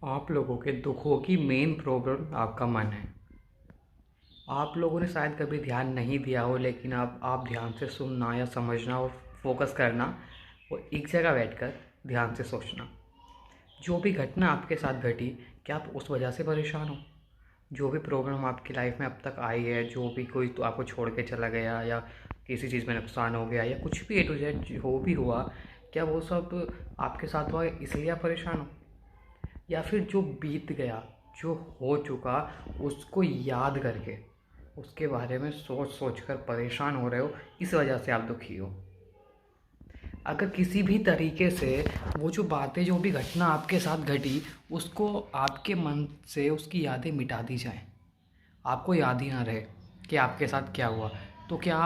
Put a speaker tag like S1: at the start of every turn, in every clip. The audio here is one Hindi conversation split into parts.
S1: आप लोगों के दुखों की मेन प्रॉब्लम आपका मन है। आप लोगों ने शायद कभी ध्यान नहीं दिया हो, लेकिन आप ध्यान से सुनना या समझना और फोकस करना और एक जगह बैठकर ध्यान से सोचना। जो भी घटना आपके साथ घटी, क्या आप उस वजह से परेशान हो? जो भी प्रॉब्लम आपकी लाइफ में अब तक आई है, जो भी कोई तो आपको छोड़ के चला गया या किसी चीज़ में नुकसान हो गया या कुछ भी ए टू जेड जो भी हुआ, क्या वो सब आपके साथ हुआ इसलिए आप परेशान हो? या फिर जो बीत गया, जो हो चुका, उसको याद करके उसके बारे में सोच सोच कर परेशान हो रहे हो, इस वजह से आप दुखी हो? अगर किसी भी तरीके से वो जो बातें, जो भी घटना आपके साथ घटी, उसको आपके मन से उसकी यादें मिटा दी जाएं, आपको याद ही ना रहे कि आपके साथ क्या हुआ, तो क्या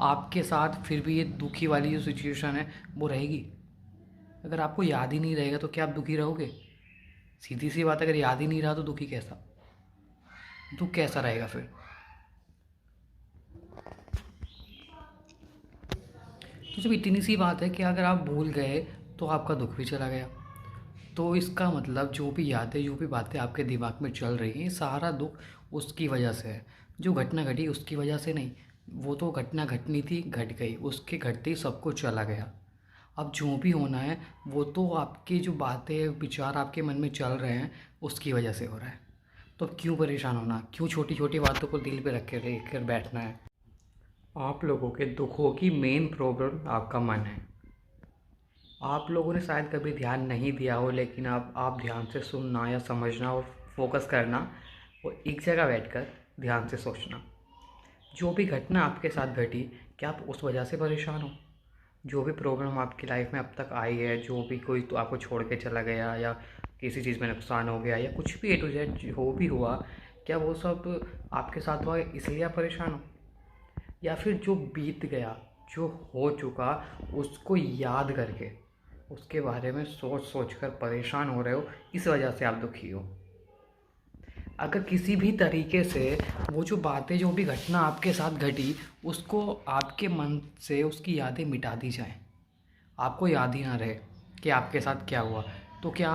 S1: आपके साथ फिर भी ये दुखी वाली जो सिचुएशन है वो रहेगी? अगर आपको याद ही नहीं रहेगा तो क्या आप दुखी रहोगे? सीधी सी बात, अगर याद ही नहीं रहा तो दुखी कैसा, दुख कैसा रहेगा फिर? तो जब इतनी सी बात है कि अगर आप भूल गए तो आपका दुख भी चला गया, तो इसका मतलब जो भी यादें, जो भी बातें आपके दिमाग में चल रही हैं, ये सारा दुख उसकी वजह से है। जो घटना घटी उसकी वजह से नहीं, वो तो घटना घटनी थी, घट गई, उसके घटते ही सब कुछ चला गया। अब जो भी होना है वो तो आपकी जो बातें, विचार आपके मन में चल रहे हैं, उसकी वजह से हो रहा है। तो अब क्यों परेशान होना, क्यों छोटी छोटी बातों को दिल पे रख के लेकर बैठना है? आप लोगों के दुखों की मेन प्रॉब्लम आपका मन है। आप लोगों ने शायद कभी ध्यान नहीं दिया हो, लेकिन आप ध्यान से सुनना या समझना और फोकस करना और एक जगह बैठकर ध्यान से सोचना। जो भी घटना आपके साथ घटी, क्या आप उस वजह से परेशान हो? जो भी प्रॉब्लम आपकी लाइफ में अब तक आई है, जो भी कोई तो आपको छोड़ के चला गया या किसी चीज़ में नुकसान हो गया या कुछ भी ए टू जेड जो भी हुआ, क्या वो सब आपके साथ हुआ इसलिए आप परेशान हो? या फिर जो बीत गया, जो हो चुका, उसको याद करके उसके बारे में सोच सोच कर परेशान हो रहे हो, इस वजह से आप दुखी हो? अगर किसी भी तरीके से वो जो बातें, जो भी घटना आपके साथ घटी, उसको आपके मन से उसकी यादें मिटा दी जाएं, आपको याद ही ना रहे कि आपके साथ क्या हुआ, तो क्या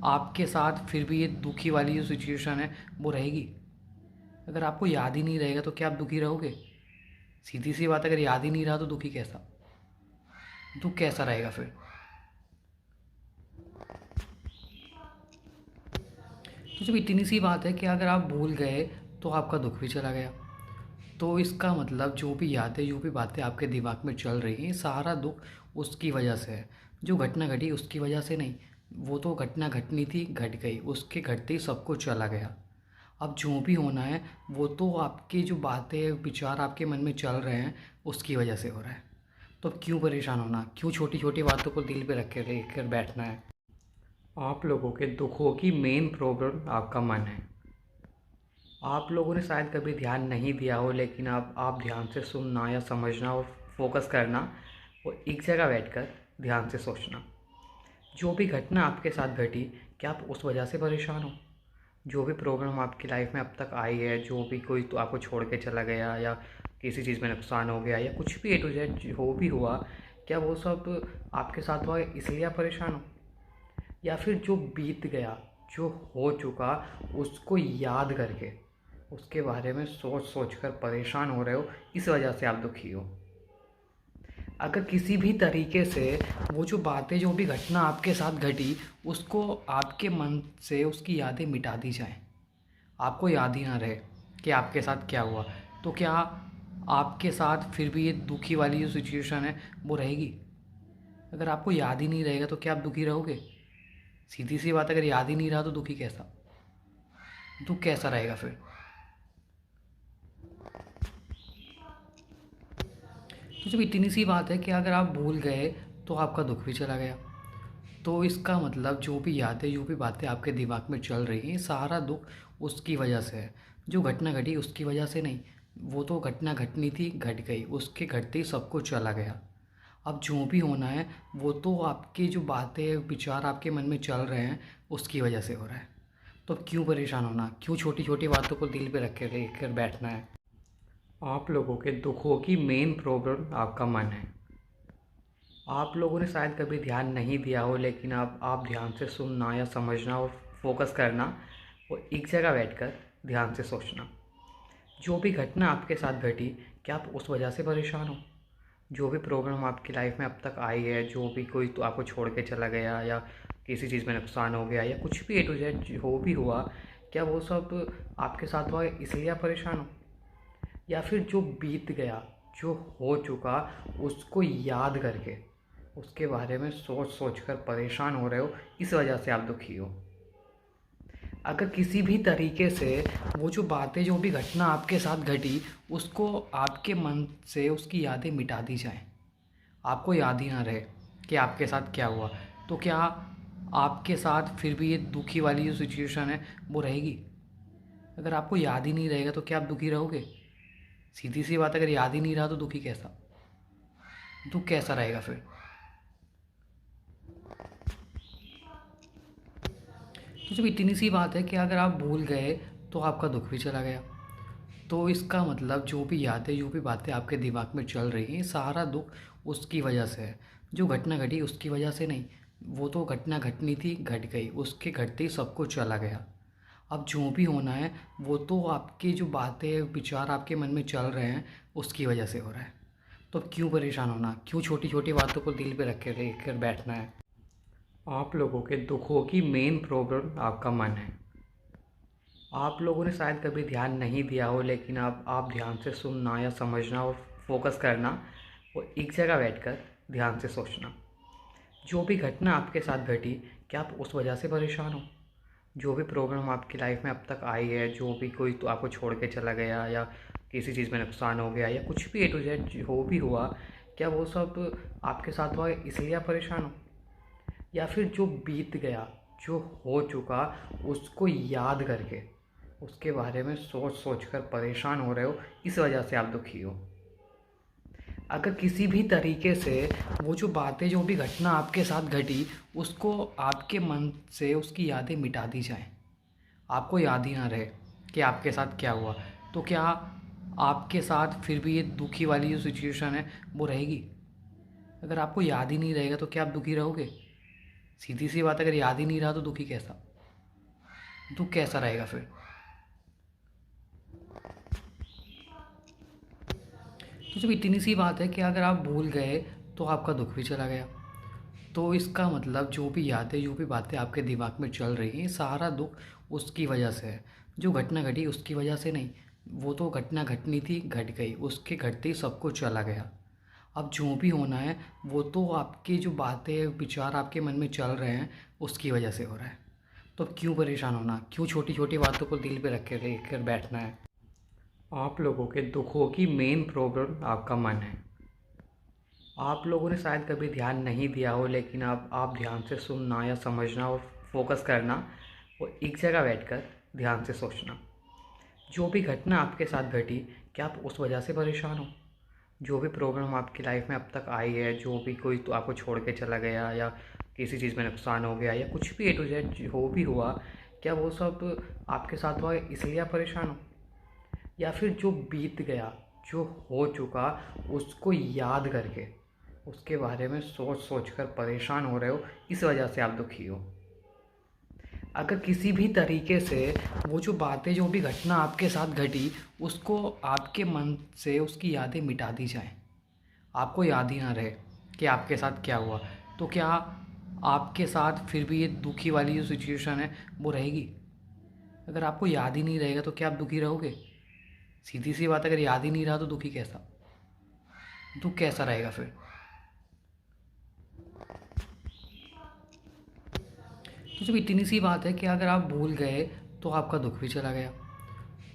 S1: आपके साथ फिर भी ये दुखी वाली जो सिचुएशन है वो रहेगी? अगर आपको याद ही नहीं रहेगा तो क्या आप दुखी रहोगे? सीधी सी बात, अगर याद ही नहीं रहा तो दुखी कैसा, दुख कैसा रहेगा फिर? तो जब इतनी सी बात है कि अगर आप भूल गए तो आपका दुख भी चला गया, तो इसका मतलब जो भी यादें, जो भी बातें आपके दिमाग में चल रही हैं, सारा दुख उसकी वजह से है। जो घटना घटी उसकी वजह से नहीं, वो तो घटना घटनी थी, घट गई, उसके घटते ही सब कुछ चला गया। अब जो भी होना है वो तो आपकी जो बातें, विचार आपके मन में चल रहे हैं, उसकी वजह से हो रहा है। तो अब क्यों परेशान होना, क्यों छोटी छोटी बातों को दिल पे रख के लेकर बैठना है? आप लोगों के दुखों की मेन प्रॉब्लम आपका मन है। आप लोगों ने शायद कभी ध्यान नहीं दिया हो, लेकिन आप ध्यान से सुनना या समझना और फोकस करना और एक जगह बैठकर ध्यान से सोचना। जो भी घटना आपके साथ घटी, क्या आप उस वजह से परेशान हो? जो भी प्रॉब्लम आपकी लाइफ में अब तक आई है, जो भी कोई तो आपको छोड़ के चला गया या किसी चीज़ में नुकसान हो गया या कुछ भी ए टू जेड जो भी हुआ, क्या वो सब आपके साथ हुआ इसलिए आप परेशान हो? या फिर जो बीत गया, जो हो चुका, उसको याद करके उसके बारे में सोच सोच कर परेशान हो रहे हो, इस वजह से आप दुखी हो? अगर किसी भी तरीके से वो जो बातें, जो भी घटना आपके साथ घटी, उसको आपके मन से उसकी यादें मिटा दी जाएं, आपको याद ही ना रहे कि आपके साथ क्या हुआ, तो क्या आपके साथ फिर भी ये दुखी वाली जो सिचुएशन है वो रहेगी? अगर आपको याद ही नहीं रहेगा तो क्या आप दुखी रहोगे? सीधी सी बात, अगर याद ही नहीं रहा तो दुखी कैसा, दुख कैसा रहेगा फिर? तो जब इतनी सी बात है कि अगर आप भूल गए तो आपका दुख भी चला गया, तो इसका मतलब जो भी यादें, जो भी बातें आपके दिमाग में चल रही हैं, सारा दुख उसकी वजह से है। जो घटना घटी उसकी वजह से नहीं, वो तो घटना घटनी थी, घट गई, उसके घटते ही सब कुछ चला गया। अब जो भी होना है वो तो आपकी जो बातें, विचार आपके मन में चल रहे हैं, उसकी वजह से हो रहा है। तो अब क्यों परेशान होना, क्यों छोटी छोटी बातों को दिल पे रख के लेकर बैठना है? आप लोगों के दुखों की मेन प्रॉब्लम आपका मन है। आप लोगों ने शायद कभी ध्यान नहीं दिया हो, लेकिन आप ध्यान से सुनना या समझना और फोकस करना और एक जगह बैठकर ध्यान से सोचना। जो भी घटना आपके साथ घटी, क्या आप उस वजह से परेशान हो? जो भी प्रॉब्लम आपकी लाइफ में अब तक आई है, जो भी कोई तो आपको छोड़ के चला गया या किसी चीज़ में नुकसान हो गया या कुछ भी ए टू जेड जो भी हुआ, क्या वो सब आपके साथ हुआ इसलिए आप परेशान हो? या फिर जो बीत गया, जो हो चुका, उसको याद करके उसके बारे में सोच सोच कर परेशान हो रहे हो, इस वजह से आप दुखी हो। अगर किसी भी तरीके से वो जो बातें, जो भी घटना आपके साथ घटी, उसको आपके मन से उसकी यादें मिटा दी जाएं, आपको याद ही ना रहे कि आपके साथ क्या हुआ, तो क्या आपके साथ फिर भी ये दुखी वाली जो सिचुएशन है वो रहेगी? अगर आपको याद ही नहीं रहेगा तो क्या आप दुखी रहोगे? सीधी सी बात, अगर याद ही नहीं रहा तो दुखी कैसा, दुख कैसा रहेगा फिर? तो जब इतनी सी बात है कि अगर आप भूल गए तो आपका दुख भी चला गया, तो इसका मतलब जो भी यादें, जो भी बातें आपके दिमाग में चल रही हैं, सारा दुख उसकी वजह से है। जो घटना घटी उसकी वजह से नहीं, वो तो घटना घटनी थी, घट गई, उसके घटते ही सब कुछ चला गया। अब जो भी होना है वो तो आपकी जो बातें, विचार आपके मन में चल रहे हैं उसकी वजह से हो रहा है। तो अब क्यों परेशान होना, क्यों छोटी छोटी बातों को दिल पे रख के लेकर बैठना है? आप लोगों के दुखों की मेन प्रॉब्लम आपका मन है। आप लोगों ने शायद कभी ध्यान नहीं दिया हो, लेकिन अब आप ध्यान से सुनना या समझना और फोकस करना और एक जगह बैठकर ध्यान से सोचना। जो भी घटना आपके साथ घटी, क्या आप उस वजह से परेशान हो? जो भी प्रॉब्लम आपकी लाइफ में अब तक आई है, जो भी कोई तो आपको छोड़ के चला गया या किसी चीज़ में नुकसान हो गया या कुछ भी ए टू जेड जो भी हुआ, क्या वो सब आपके साथ हुआ इसलिए आप परेशान हो? या फिर जो बीत गया, जो हो चुका, उसको याद करके उसके बारे में सोच सोच कर परेशान हो रहे हो, इस वजह से आप दुखी हो। अगर किसी भी तरीके से वो जो बातें, जो भी घटना आपके साथ घटी, उसको आपके मन से उसकी यादें मिटा दी जाएं, आपको याद ही ना रहे कि आपके साथ क्या हुआ, तो क्या आपके साथ फिर भी ये दुखी वाली जो सिचुएशन है वो रहेगी? अगर आपको याद ही नहीं रहेगा तो क्या आप दुखी रहोगे? सीधी सी बात, अगर याद ही नहीं रहा तो दुखी कैसा, दुख कैसा रहेगा फिर? तो जब इतनी सी बात है कि अगर आप भूल गए तो आपका दुख भी चला गया, तो इसका मतलब जो भी यादें, जो भी बातें आपके दिमाग में चल रही हैं, सारा दुख उसकी वजह से है। जो घटना घटी उसकी वजह से नहीं, वो तो घटना घटनी थी, घट गई, उसके घटते ही सब कुछ चला गया। अब जो भी होना है वो तो आपकी जो बातें, विचार आपके मन में चल रहे हैं उसकी वजह से हो रहा है। तो अब क्यों परेशान होना, क्यों छोटी छोटी बातों को दिल पे रख के लेकर बैठना है? आप लोगों के दुखों की मेन प्रॉब्लम आपका मन है। आप लोगों ने शायद कभी ध्यान नहीं दिया हो, लेकिन अब आप ध्यान से सुनना या समझना और फोकस करना और एक जगह बैठकर ध्यान से सोचना। जो भी घटना आपके साथ घटी, क्या आप उस वजह से परेशान हो? जो भी प्रॉब्लम आपकी लाइफ में अब तक आई है, जो भी कोई तो आपको छोड़ के चला गया या किसी चीज़ में नुकसान हो गया या कुछ भी ए टू जेड जो भी हुआ, क्या वो सब आपके साथ हुआ इसलिए आप परेशान हो? या फिर जो बीत गया, जो हो चुका, उसको याद करके उसके बारे में सोच सोच कर परेशान हो रहे हो, इस वजह से आप दुखी हो। अगर किसी भी तरीके से वो जो बातें, जो भी घटना आपके साथ घटी, उसको आपके मन से उसकी यादें मिटा दी जाएं, आपको याद ही ना रहे कि आपके साथ क्या हुआ, तो क्या आपके साथ फिर भी ये दुखी वाली जो सिचुएशन है वो रहेगी? अगर आपको याद ही नहीं रहेगा तो क्या आप दुखी रहोगे? सीधी सी बात, अगर याद ही नहीं रहा तो दुखी कैसा, दुख कैसा रहेगा फिर? तो जब इतनी सी बात है कि अगर आप भूल गए तो आपका दुख भी चला गया,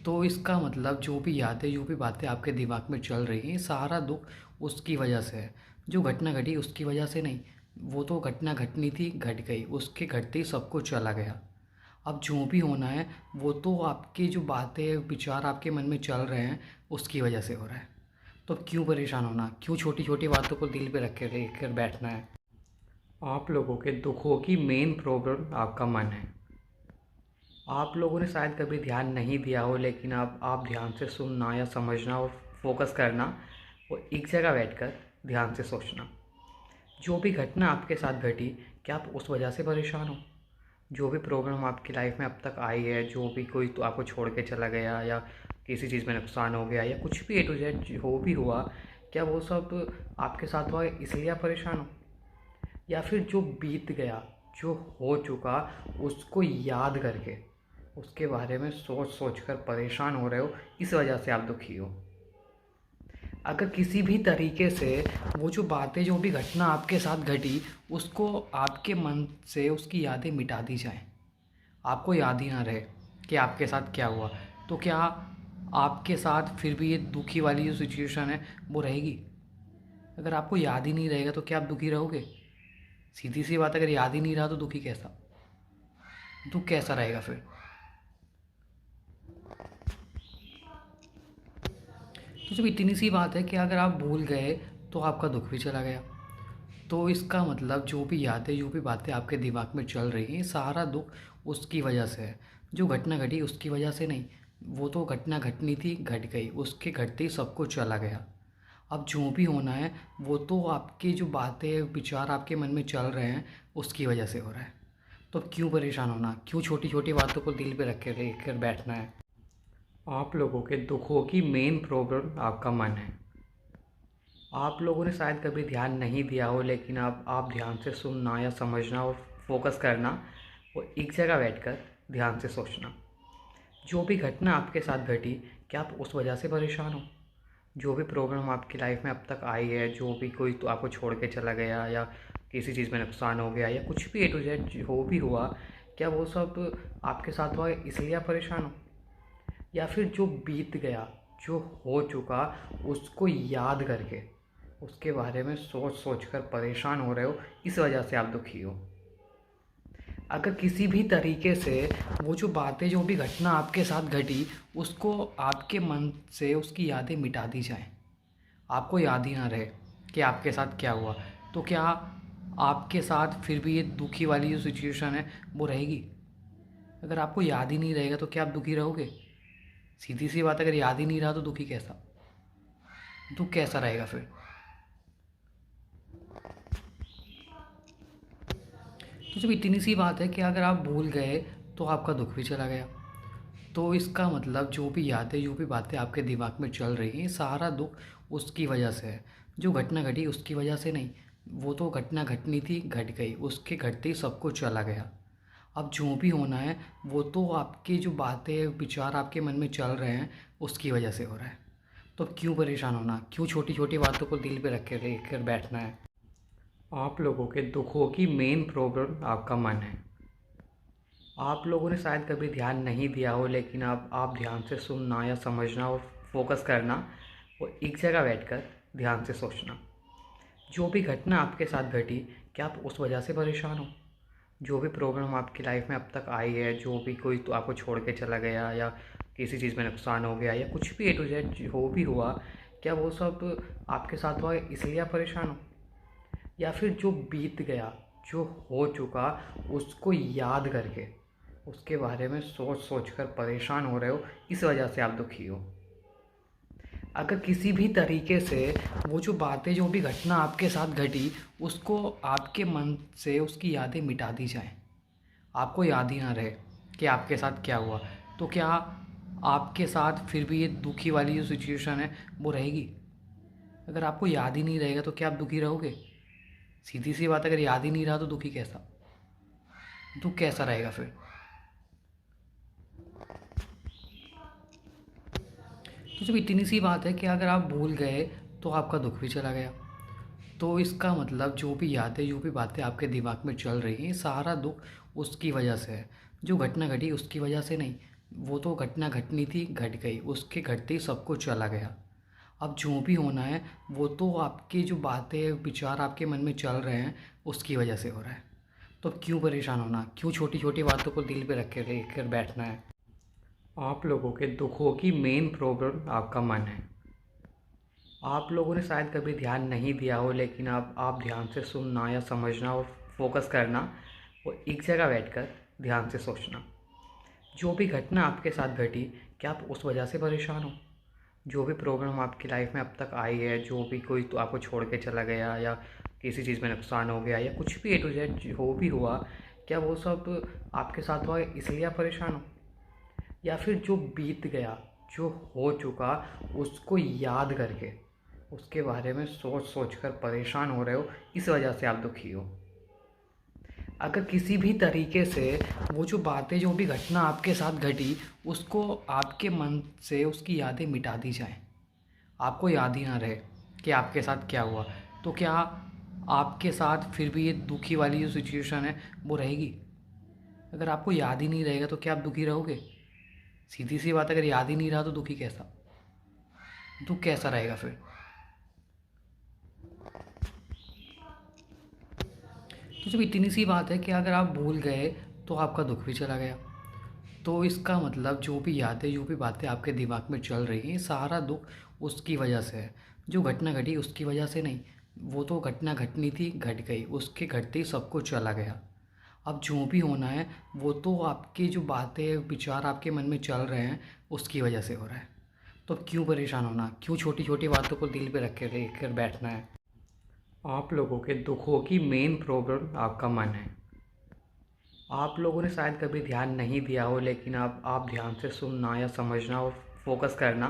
S1: तो इसका मतलब जो भी यादें, जो भी बातें आपके दिमाग में चल रही हैं, सारा दुख उसकी वजह से है। जो घटना घटी उसकी वजह से नहीं, वो तो घटना घटनी थी, घट गई, उसके घटते ही सब कुछ चला गया। अब जो भी होना है वो तो आपकी जो बातें, विचार आपके मन में चल रहे हैं उसकी वजह से हो रहा है। तो अब क्यों परेशान होना, क्यों छोटी छोटी बातों को दिल पे रख के लेकर बैठना है? आप लोगों के दुखों की मेन प्रॉब्लम आपका मन है। आप लोगों ने शायद कभी ध्यान नहीं दिया हो, लेकिन अब आप ध्यान से सुनना या समझना और फोकस करना और एक जगह बैठकर ध्यान से सोचना। जो भी घटना आपके साथ घटी, क्या आप उस वजह से परेशान हो? जो भी प्रॉब्लम आपकी लाइफ में अब तक आई है, जो भी कोई तो आपको छोड़ के चला गया या किसी चीज़ में नुकसान हो गया या कुछ भी A to Z जो भी हुआ, क्या वो सब आपके साथ हुआ इसलिए आप परेशान हो? या फिर जो बीत गया, जो हो चुका, उसको याद करके उसके बारे में सोच सोच कर परेशान हो रहे हो, इस वजह से आप दुखी हो? अगर किसी भी तरीके से वो जो बातें, जो भी घटना आपके साथ घटी, उसको आपके मन से उसकी यादें मिटा दी जाएं, आपको याद ही ना रहे कि आपके साथ क्या हुआ, तो क्या आपके साथ फिर भी ये दुखी वाली जो सिचुएशन है वो रहेगी? अगर आपको याद ही नहीं रहेगा तो क्या आप दुखी रहोगे? सीधी सी बात, अगर याद ही नहीं रहा तो दुखी कैसा, दुख कैसा रहेगा फिर? तो जब इतनी सी बात है कि अगर आप भूल गए तो आपका दुख भी चला गया, तो इसका मतलब जो भी यादें, जो भी बातें आपके दिमाग में चल रही हैं, सारा दुख उसकी वजह से है। जो घटना घटी उसकी वजह से नहीं, वो तो घटना घटनी थी, घट गई, उसके घटते ही सब कुछ चला गया। अब जो भी होना है वो तो आपकी जो बातें, विचार आपके मन में चल रहे हैं, उसकी वजह से हो रहा है। तो अब क्यों परेशान होना, क्यों छोटी छोटी बातों को दिल पे रख के लेकर बैठना है? आप लोगों के दुखों की मेन प्रॉब्लम आपका मन है। आप लोगों ने शायद कभी ध्यान नहीं दिया हो, लेकिन अब आप ध्यान से सुनना या समझना और फोकस करना, वो एक जगह बैठकर ध्यान से सोचना। जो भी घटना आपके साथ घटी, क्या आप उस वजह से परेशान हो? जो भी प्रॉब्लम आपकी लाइफ में अब तक आई है, जो भी कोई तो आपको छोड़ के चला गया या किसी चीज़ में नुकसान हो गया या कुछ भी A to Z जो भी हुआ, क्या वो सब आपके साथ हुआ इसलिए आप परेशान हो? या फिर जो बीत गया, जो हो चुका, उसको याद करके उसके बारे में सोच सोच कर परेशान हो रहे हो, इस वजह से आप दुखी हो? अगर किसी भी तरीके से वो जो बातें, जो भी घटना आपके साथ घटी, उसको आपके मन से उसकी यादें मिटा दी जाएं, आपको याद ही ना रहे कि आपके साथ क्या हुआ, तो क्या आपके साथ फिर भी ये दुखी वाली जो सिचुएशन है वो रहेगी? अगर आपको याद ही नहीं रहेगा तो क्या आप दुखी रहोगे? सीधी सी बात, अगर याद ही नहीं रहा तो दुखी कैसा, दुख कैसा रहेगा फिर? तो जब इतनी सी बात है कि अगर आप भूल गए तो आपका दुख भी चला गया, तो इसका मतलब जो भी यादें, जो भी बातें आपके दिमाग में चल रही हैं, सारा दुख उसकी वजह से है। जो घटना घटी उसकी वजह से नहीं, वो तो घटना घटनी थी, घट गई, उसके घटते ही सब कुछ चला गया। अब जो भी होना है वो तो आपकी जो बातें, विचार आपके मन में चल रहे हैं, उसकी वजह से हो रहा है। तो अब क्यों परेशान होना, क्यों छोटी छोटी बातों को दिल पे रख के लेकर बैठना है? आप लोगों के दुखों की मेन प्रॉब्लम आपका मन है। आप लोगों ने शायद कभी ध्यान नहीं दिया हो, लेकिन अब आप ध्यान से सुनना या समझना और फोकस करना, वो एक जगह बैठकर ध्यान से सोचना। जो भी घटना आपके साथ घटी, क्या आप उस वजह से परेशान हो? जो भी प्रॉब्लम आपकी लाइफ में अब तक आई है, जो भी कोई तो आपको छोड़ के चला गया या किसी चीज़ में नुकसान हो गया या कुछ भी A to Z जो भी हुआ, क्या वो सब आपके साथ हुआ इसलिए आप परेशान हो? या फिर जो बीत गया, जो हो चुका, उसको याद करके उसके बारे में सोच सोच कर परेशान हो रहे हो, इस वजह से आप दुखी हो? अगर किसी भी तरीके से वो जो बातें, जो भी घटना आपके साथ घटी, उसको आपके मन से उसकी यादें मिटा दी जाएं, आपको याद ही ना रहे कि आपके साथ क्या हुआ, तो क्या आपके साथ फिर भी ये दुखी वाली जो सिचुएशन है वो रहेगी? अगर आपको याद ही नहीं रहेगा तो क्या आप दुखी रहोगे? सीधी सी बात, अगर याद ही नहीं रहा तो दुखी कैसा, दुख कैसा रहेगा फिर? तो जब इतनी सी बात है कि अगर आप भूल गए तो आपका दुख भी चला गया, तो इसका मतलब जो भी यादें, जो भी बातें आपके दिमाग में चल रही हैं, सारा दुख उसकी वजह से है। जो घटना घटी उसकी वजह से नहीं, वो तो घटना घटनी थी, घट गई, उसके घटते ही सब कुछ चला गया। अब जो भी होना है वो तो आपकी जो बातें, विचार आपके मन में चल रहे हैं, उसकी वजह से हो रहा है। तो अब क्यों परेशान होना, क्यों छोटी छोटी बातों को दिल पे रख के लेकर बैठना है? आप लोगों के दुखों की मेन प्रॉब्लम आपका मन है। आप लोगों ने शायद कभी ध्यान नहीं दिया हो, लेकिन अब आप ध्यान से सुनना या समझना और फोकस करना, वो एक जगह बैठकर ध्यान से सोचना। जो भी घटना आपके साथ घटी, क्या आप उस वजह से परेशान हो? जो भी प्रॉब्लम आपकी लाइफ में अब तक आई है, जो भी कोई तो आपको छोड़ के चला गया या किसी चीज़ में नुकसान हो गया या कुछ भी A to Z जो भी हुआ, क्या वो सब आपके साथ हुआ इसलिए आप परेशान हो, या फिर जो बीत गया, जो हो चुका, उसको याद करके उसके बारे में सोच सोच कर परेशान हो रहे हो, इस वजह से आप दुखी हो। अगर किसी भी तरीके से वो जो बातें, जो भी घटना आपके साथ घटी, उसको आपके मन से उसकी यादें मिटा दी जाएं, आपको याद ही ना रहे कि आपके साथ क्या हुआ, तो क्या आपके साथ फिर भी ये दुखी वाली जो सिचुएशन है वो रहेगी? अगर आपको याद ही नहीं रहेगा तो क्या आप दुखी रहोगे? सीधी सी बात, अगर याद ही नहीं रहा तो दुखी कैसा, दुख कैसा रहेगा फिर? तो जब इतनी सी बात है कि अगर आप भूल गए तो आपका दुख भी चला गया, तो इसका मतलब जो भी यादें, जो भी बातें आपके दिमाग में चल रही हैं, सारा दुख उसकी वजह से है। जो घटना घटी उसकी वजह से नहीं, वो तो घटना घटनी थी, घट गई, उसके घटते ही सब कुछ चला गया। अब जो भी होना है वो तो आपकी जो बातें, विचार आपके मन में चल रहे हैं उसकी वजह से हो रहा है। तो अब क्यों परेशान होना, क्यों छोटी छोटी बातों को दिल पे रख के लेकर बैठना है? आप लोगों के दुखों की मेन प्रॉब्लम आपका मन है। आप लोगों ने शायद कभी ध्यान नहीं दिया हो, लेकिन आप ध्यान से सुनना या समझना और फोकस करना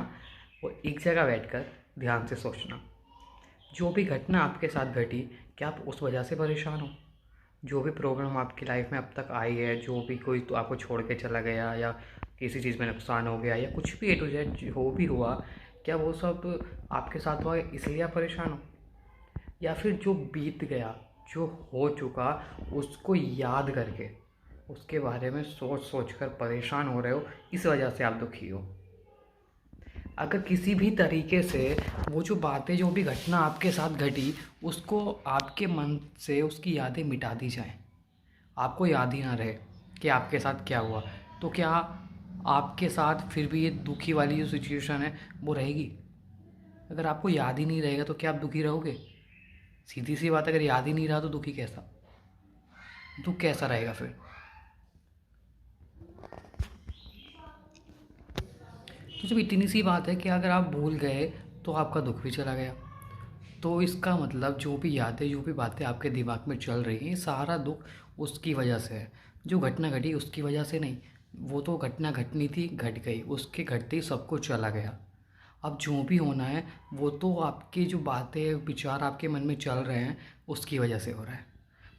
S1: और एक जगह बैठकर ध्यान से सोचना। जो भी घटना आपके साथ घटी, क्या आप उस वजह से परेशान हो? जो भी प्रॉब्लम आपकी लाइफ में अब तक आई है, जो भी कोई तो आपको छोड़ के चला गया, या किसी चीज़ में नुकसान हो गया, या कुछ भी A to Z जो भी हुआ, क्या वो सब आपके साथ हुआ इसलिए आप परेशान हो, या फिर जो बीत गया, जो हो चुका, उसको याद करके उसके बारे में सोच सोच कर परेशान हो रहे हो, इस वजह से आप दुखी हो। अगर किसी भी तरीके से वो जो बातें, जो भी घटना आपके साथ घटी, उसको आपके मन से उसकी यादें मिटा दी जाएं, आपको याद ही ना रहे कि आपके साथ क्या हुआ, तो क्या आपके साथ फिर भी ये दुखी वाली जो सिचुएशन है वो रहेगी? अगर आपको याद ही नहीं रहेगा तो क्या आप दुखी रहोगे? सीधी सी बात, अगर याद ही नहीं रहा तो दुखी कैसा, दुख कैसा रहेगा फिर? तो जब इतनी सी बात है कि अगर आप भूल गए तो आपका दुख भी चला गया, तो इसका मतलब जो भी यादें, जो भी बातें आपके दिमाग में चल रही हैं, सारा दुख उसकी वजह से है। जो घटना घटी उसकी वजह से नहीं, वो तो घटना घटनी थी, घट गई, उसके घटते ही सब कुछ चला गया। अब जो भी होना है वो तो आपकी जो बातें, विचार आपके मन में चल रहे हैं उसकी वजह से हो रहा है।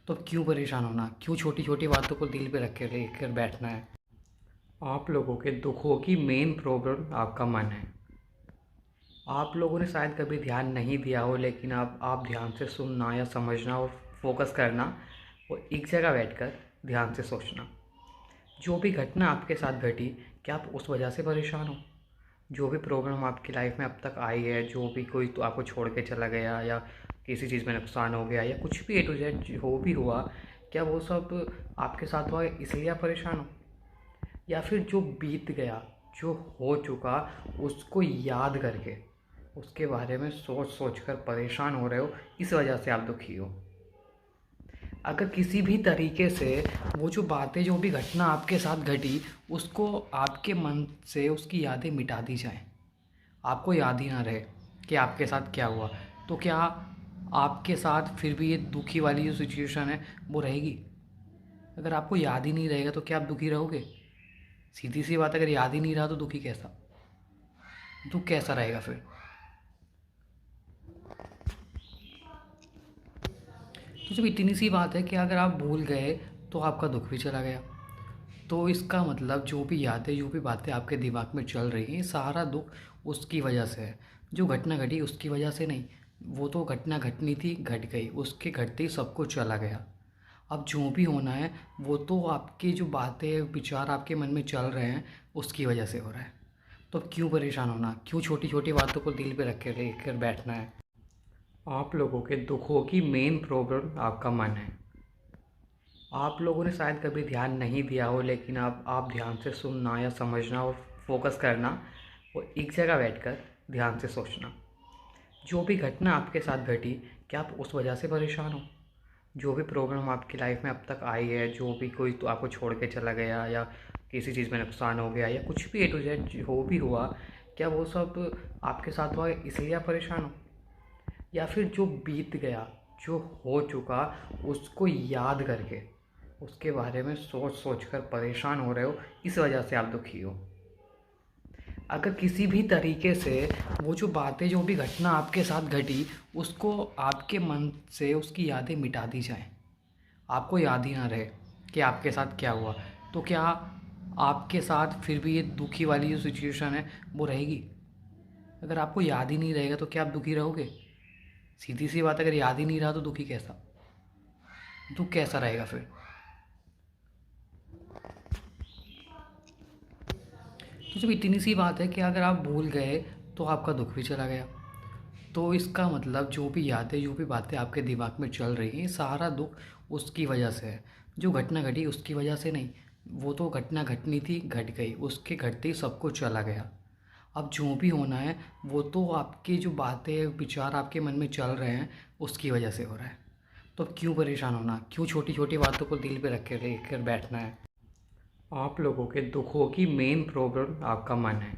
S1: तो अब क्यों परेशान होना, क्यों छोटी छोटी बातों को दिल पे रख के लेकर बैठना है? आप लोगों के दुखों की मेन प्रॉब्लम आपका मन है। आप लोगों ने शायद कभी ध्यान नहीं दिया हो, लेकिन आप ध्यान से सुनना या समझना और फोकस करना और एक जगह बैठकर ध्यान से सोचना। जो भी घटना आपके साथ घटी, क्या आप उस वजह से परेशान हो? जो भी प्रॉब्लम आपकी लाइफ में अब तक आई है, जो भी कोई तो आपको छोड़ के चला गया, या किसी चीज़ में नुकसान हो गया, या कुछ भी A to Z जो भी हुआ, क्या वो सब आपके साथ हुआ इसलिए आप परेशान हो, या फिर जो बीत गया, जो हो चुका, उसको याद करके उसके बारे में सोच सोच कर परेशान हो रहे हो, इस वजह से आप दुखी हो। अगर किसी भी तरीके से वो जो बातें, जो भी घटना आपके साथ घटी, उसको आपके मन से उसकी यादें मिटा दी जाएं, आपको याद ही ना रहे कि आपके साथ क्या हुआ, तो क्या आपके साथ फिर भी ये दुखी वाली जो सिचुएशन है वो रहेगी? अगर आपको याद ही नहीं रहेगा तो क्या आप दुखी रहोगे? सीधी सी बात, अगर याद ही नहीं रहा तो दुखी कैसा, दुख कैसा रहेगा फिर? तो जब इतनी सी बात है कि अगर आप भूल गए तो आपका दुख भी चला गया, तो इसका मतलब जो भी यादें, जो भी बातें आपके दिमाग में चल रही हैं, सारा दुख उसकी वजह से है। जो घटना घटी उसकी वजह से नहीं, वो तो घटना घटनी थी, घट गई, उसके घटते ही सब कुछ चला गया। अब जो भी होना है वो तो आपकी जो बातें, विचार आपके मन में चल रहे हैं उसकी वजह से हो रहा है। तो अब क्यों परेशान होना, क्यों छोटी छोटी बातों को दिल पे रख के लेकर बैठना है? आप लोगों के दुखों की मेन प्रॉब्लम आपका मन है। आप लोगों ने शायद कभी ध्यान नहीं दिया हो, लेकिन आप ध्यान से सुनना या समझना और फोकस करना और एक जगह बैठकर ध्यान से सोचना। जो भी घटना आपके साथ घटी, क्या आप उस वजह से परेशान हो? जो भी प्रॉब्लम आपकी लाइफ में अब तक आई है, जो भी कोई तो आपको छोड़ के चला गया, या किसी चीज़ में नुकसान हो गया, या कुछ भी A to Z जो भी हुआ, क्या वो सब आपके साथ हुआ इसलिए आप परेशान हो, या फिर जो बीत गया, जो हो चुका, उसको याद करके उसके बारे में सोच सोच कर परेशान हो रहे हो, इस वजह से आप दुखी हो। अगर किसी भी तरीके से वो जो बातें, जो भी घटना आपके साथ घटी, उसको आपके मन से उसकी यादें मिटा दी जाएं, आपको याद ही ना रहे कि आपके साथ क्या हुआ, तो क्या आपके साथ फिर भी ये दुखी वाली जो सिचुएशन है वो रहेगी? अगर आपको याद ही नहीं रहेगा तो क्या आप दुखी रहोगे? सीधी सी बात, अगर याद ही नहीं रहा तो दुखी कैसा, दुख कैसा रहेगा फिर? तो जब इतनी सी बात है कि अगर आप भूल गए तो आपका दुख भी चला गया, तो इसका मतलब जो भी यादें, जो भी बातें आपके दिमाग में चल रही हैं, सारा दुख उसकी वजह से है। जो घटना घटी उसकी वजह से नहीं, वो तो घटना घटनी थी, घट गई, उसके घटते ही सब कुछ चला गया। अब जो भी होना है वो तो आपकी जो बातें, विचार आपके मन में चल रहे हैं उसकी वजह से हो रहा है। तो अब क्यों परेशान होना, क्यों छोटी छोटी बातों को दिल पे रख के लेकर बैठना है? आप लोगों के दुखों की मेन प्रॉब्लम आपका मन है।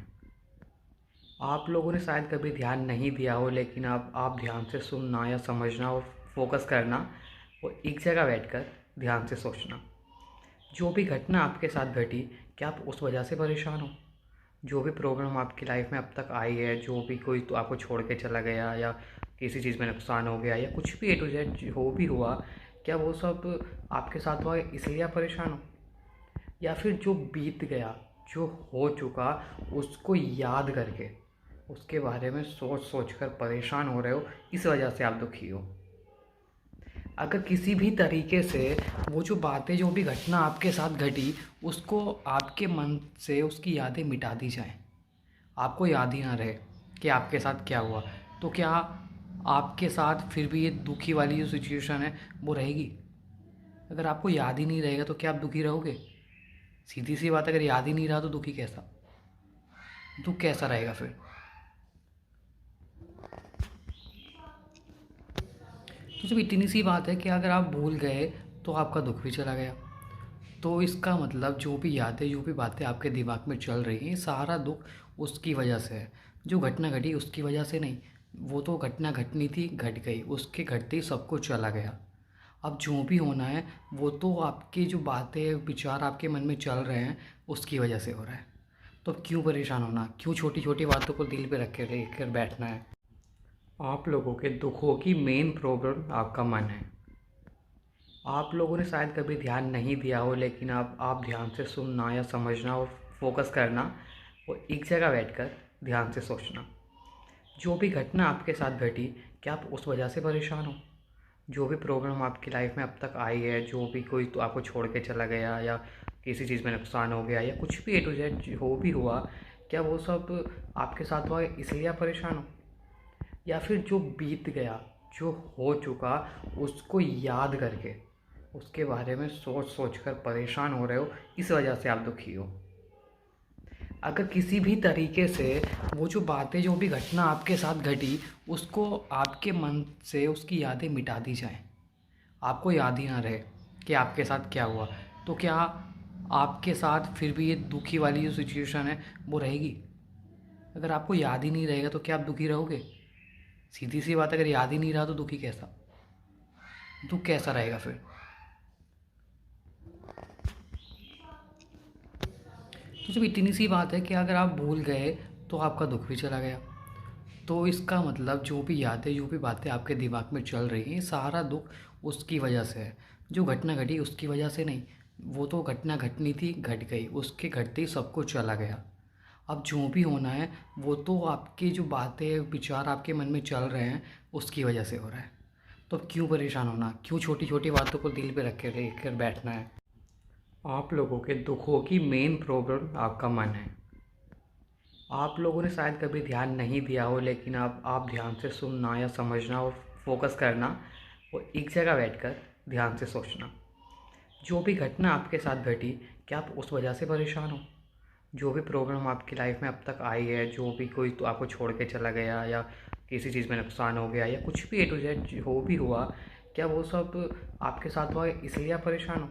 S1: आप लोगों ने शायद कभी ध्यान नहीं दिया हो, लेकिन आप ध्यान से सुनना या समझना और फोकस करना और एक जगह बैठकर ध्यान से सोचना। जो भी घटना आपके साथ घटी, क्या आप उस वजह से परेशान हो? जो भी प्रॉब्लम आपकी लाइफ में अब तक आई है, जो भी कोई तो आपको छोड़ के चला गया, या किसी चीज़ में नुकसान हो गया, या कुछ भी ए टू जेड जो भी हुआ, क्या वो सब आपके साथ हुआ इसलिए आप परेशान हो? या फिर जो बीत गया, जो हो चुका, उसको याद करके उसके बारे में सोच सोच कर परेशान हो रहे हो, इस वजह से आप दुखी हो। अगर किसी भी तरीके से वो जो बातें, जो भी घटना आपके साथ घटी, उसको आपके मन से उसकी यादें मिटा दी जाएं, आपको याद ही ना रहे कि आपके साथ क्या हुआ, तो क्या आपके साथ फिर भी ये दुखी वाली जो सिचुएशन है वो रहेगी? अगर आपको याद ही नहीं रहेगा तो क्या आप दुखी रहोगे? सीधी सी बात, अगर याद ही नहीं रहा तो दुखी कैसा, दुख कैसा रहेगा फिर? तो जब इतनी सी बात है कि अगर आप भूल गए तो आपका दुख भी चला गया, तो इसका मतलब जो भी यादें, जो भी बातें आपके दिमाग में चल रही हैं, सारा दुख उसकी वजह से है। जो घटना घटी उसकी वजह से नहीं, वो तो घटना घटनी थी, घट गई, उसके घटते ही सब कुछ चला गया। अब जो भी होना है वो तो आपकी जो बातें, विचार आपके मन में चल रहे हैं उसकी वजह से हो रहा है। तो अब क्यों परेशान होना, क्यों छोटी छोटी बातों को दिल पे रख के लेकर बैठना है? आप लोगों के दुखों की मेन प्रॉब्लम आपका मन है। आप लोगों ने शायद कभी ध्यान नहीं दिया हो, लेकिन आप ध्यान से सुनना या समझना और फोकस करना और एक जगह बैठकर ध्यान से सोचना। जो भी घटना आपके साथ घटी, क्या आप उस वजह से परेशान हो? जो भी प्रॉब्लम आपकी लाइफ में अब तक आई है, जो भी कोई तो आपको छोड़ के चला गया, या किसी चीज़ में नुकसान हो गया, या कुछ भी ए टू जेड जो भी हुआ, क्या वो सब आपके साथ हुआ इसलिए आप परेशान हो? या फिर जो बीत गया, जो हो चुका, उसको याद करके उसके बारे में सोच सोच कर परेशान हो रहे हो, इस वजह से आप दुखी हो। अगर किसी भी तरीके से वो जो बातें, जो भी घटना आपके साथ घटी, उसको आपके मन से उसकी यादें मिटा दी जाएं, आपको याद ही ना रहे कि आपके साथ क्या हुआ, तो क्या आपके साथ फिर भी ये दुखी वाली जो सिचुएशन है वो रहेगी? अगर आपको याद ही नहीं रहेगा तो क्या आप दुखी रहोगे? सीधी सी बात, अगर याद ही नहीं रहा तो दुखी कैसा, दुख कैसा रहेगा फिर? तो जब इतनी सी बात है कि अगर आप भूल गए तो आपका दुख भी चला गया, तो इसका मतलब जो भी यादें, जो भी बातें आपके दिमाग में चल रही हैं, सारा दुख उसकी वजह से है। जो घटना घटी उसकी वजह से नहीं, वो तो घटना घटनी थी, घट गई, उसके घटते ही सब कुछ चला गया। अब जो भी होना है वो तो आपकी जो बातें, विचार आपके मन में चल रहे हैं उसकी वजह से हो रहा है। तो अब क्यों परेशान होना, क्यों छोटी छोटी बातों को दिल पे रख के लेकर बैठना है? आप लोगों के दुखों की मेन प्रॉब्लम आपका मन है। आप लोगों ने शायद कभी ध्यान नहीं दिया हो, लेकिन आप ध्यान से सुनना या समझना और फोकस करना और एक जगह बैठकर ध्यान से सोचना। जो भी घटना आपके साथ घटी, क्या आप उस वजह से परेशान हो? जो भी प्रॉब्लम आपकी लाइफ में अब तक आई है, जो भी कोई तो आपको छोड़ के चला गया, या किसी चीज़ में नुकसान हो गया, या कुछ भी ए टू जेड जो भी हुआ, क्या वो सब आपके साथ हुआ इसलिए आप परेशान हो?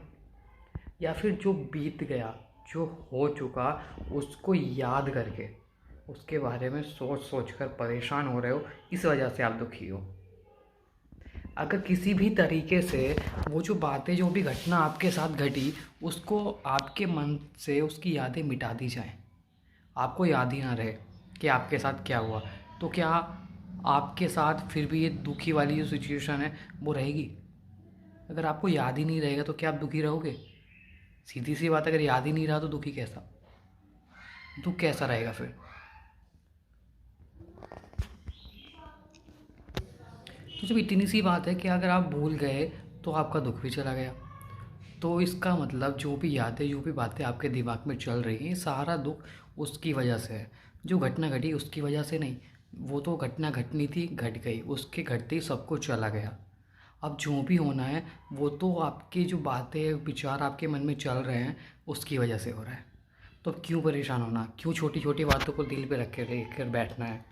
S1: या फिर जो बीत गया, जो हो चुका, उसको याद करके उसके बारे में सोच सोच कर परेशान हो रहे हो, इस वजह से आप दुखी हो। अगर किसी भी तरीके से वो जो बातें, जो भी घटना आपके साथ घटी, उसको आपके मन से उसकी यादें मिटा दी जाएँ, आपको याद ही ना रहे कि आपके साथ क्या हुआ, तो क्या आपके साथ फिर भी ये दुखी वाली जो सिचुएशन है वो रहेगी? अगर आपको याद ही नहीं रहेगा तो क्या आप दुखी रहोगे? सीधी सी बात, अगर याद ही नहीं रहा तो दुखी कैसा, दुख कैसा रहेगा फिर? तो जब इतनी सी बात है कि अगर आप भूल गए तो आपका दुख भी चला गया, तो इसका मतलब जो भी यादें, जो भी बातें आपके दिमाग में चल रही हैं, सारा दुख उसकी वजह से है। जो घटना घटी उसकी वजह से नहीं, वो तो घटना घटनी थी, घट गई, उसके घटते ही सब कुछ चला गया। अब जो भी होना है वो तो आपकी जो बातें, विचार आपके मन में चल रहे हैं उसकी वजह से हो रहा है। तो अब क्यों परेशान होना, क्यों छोटी छोटी बातों को दिल पे रख के लेकर बैठना है?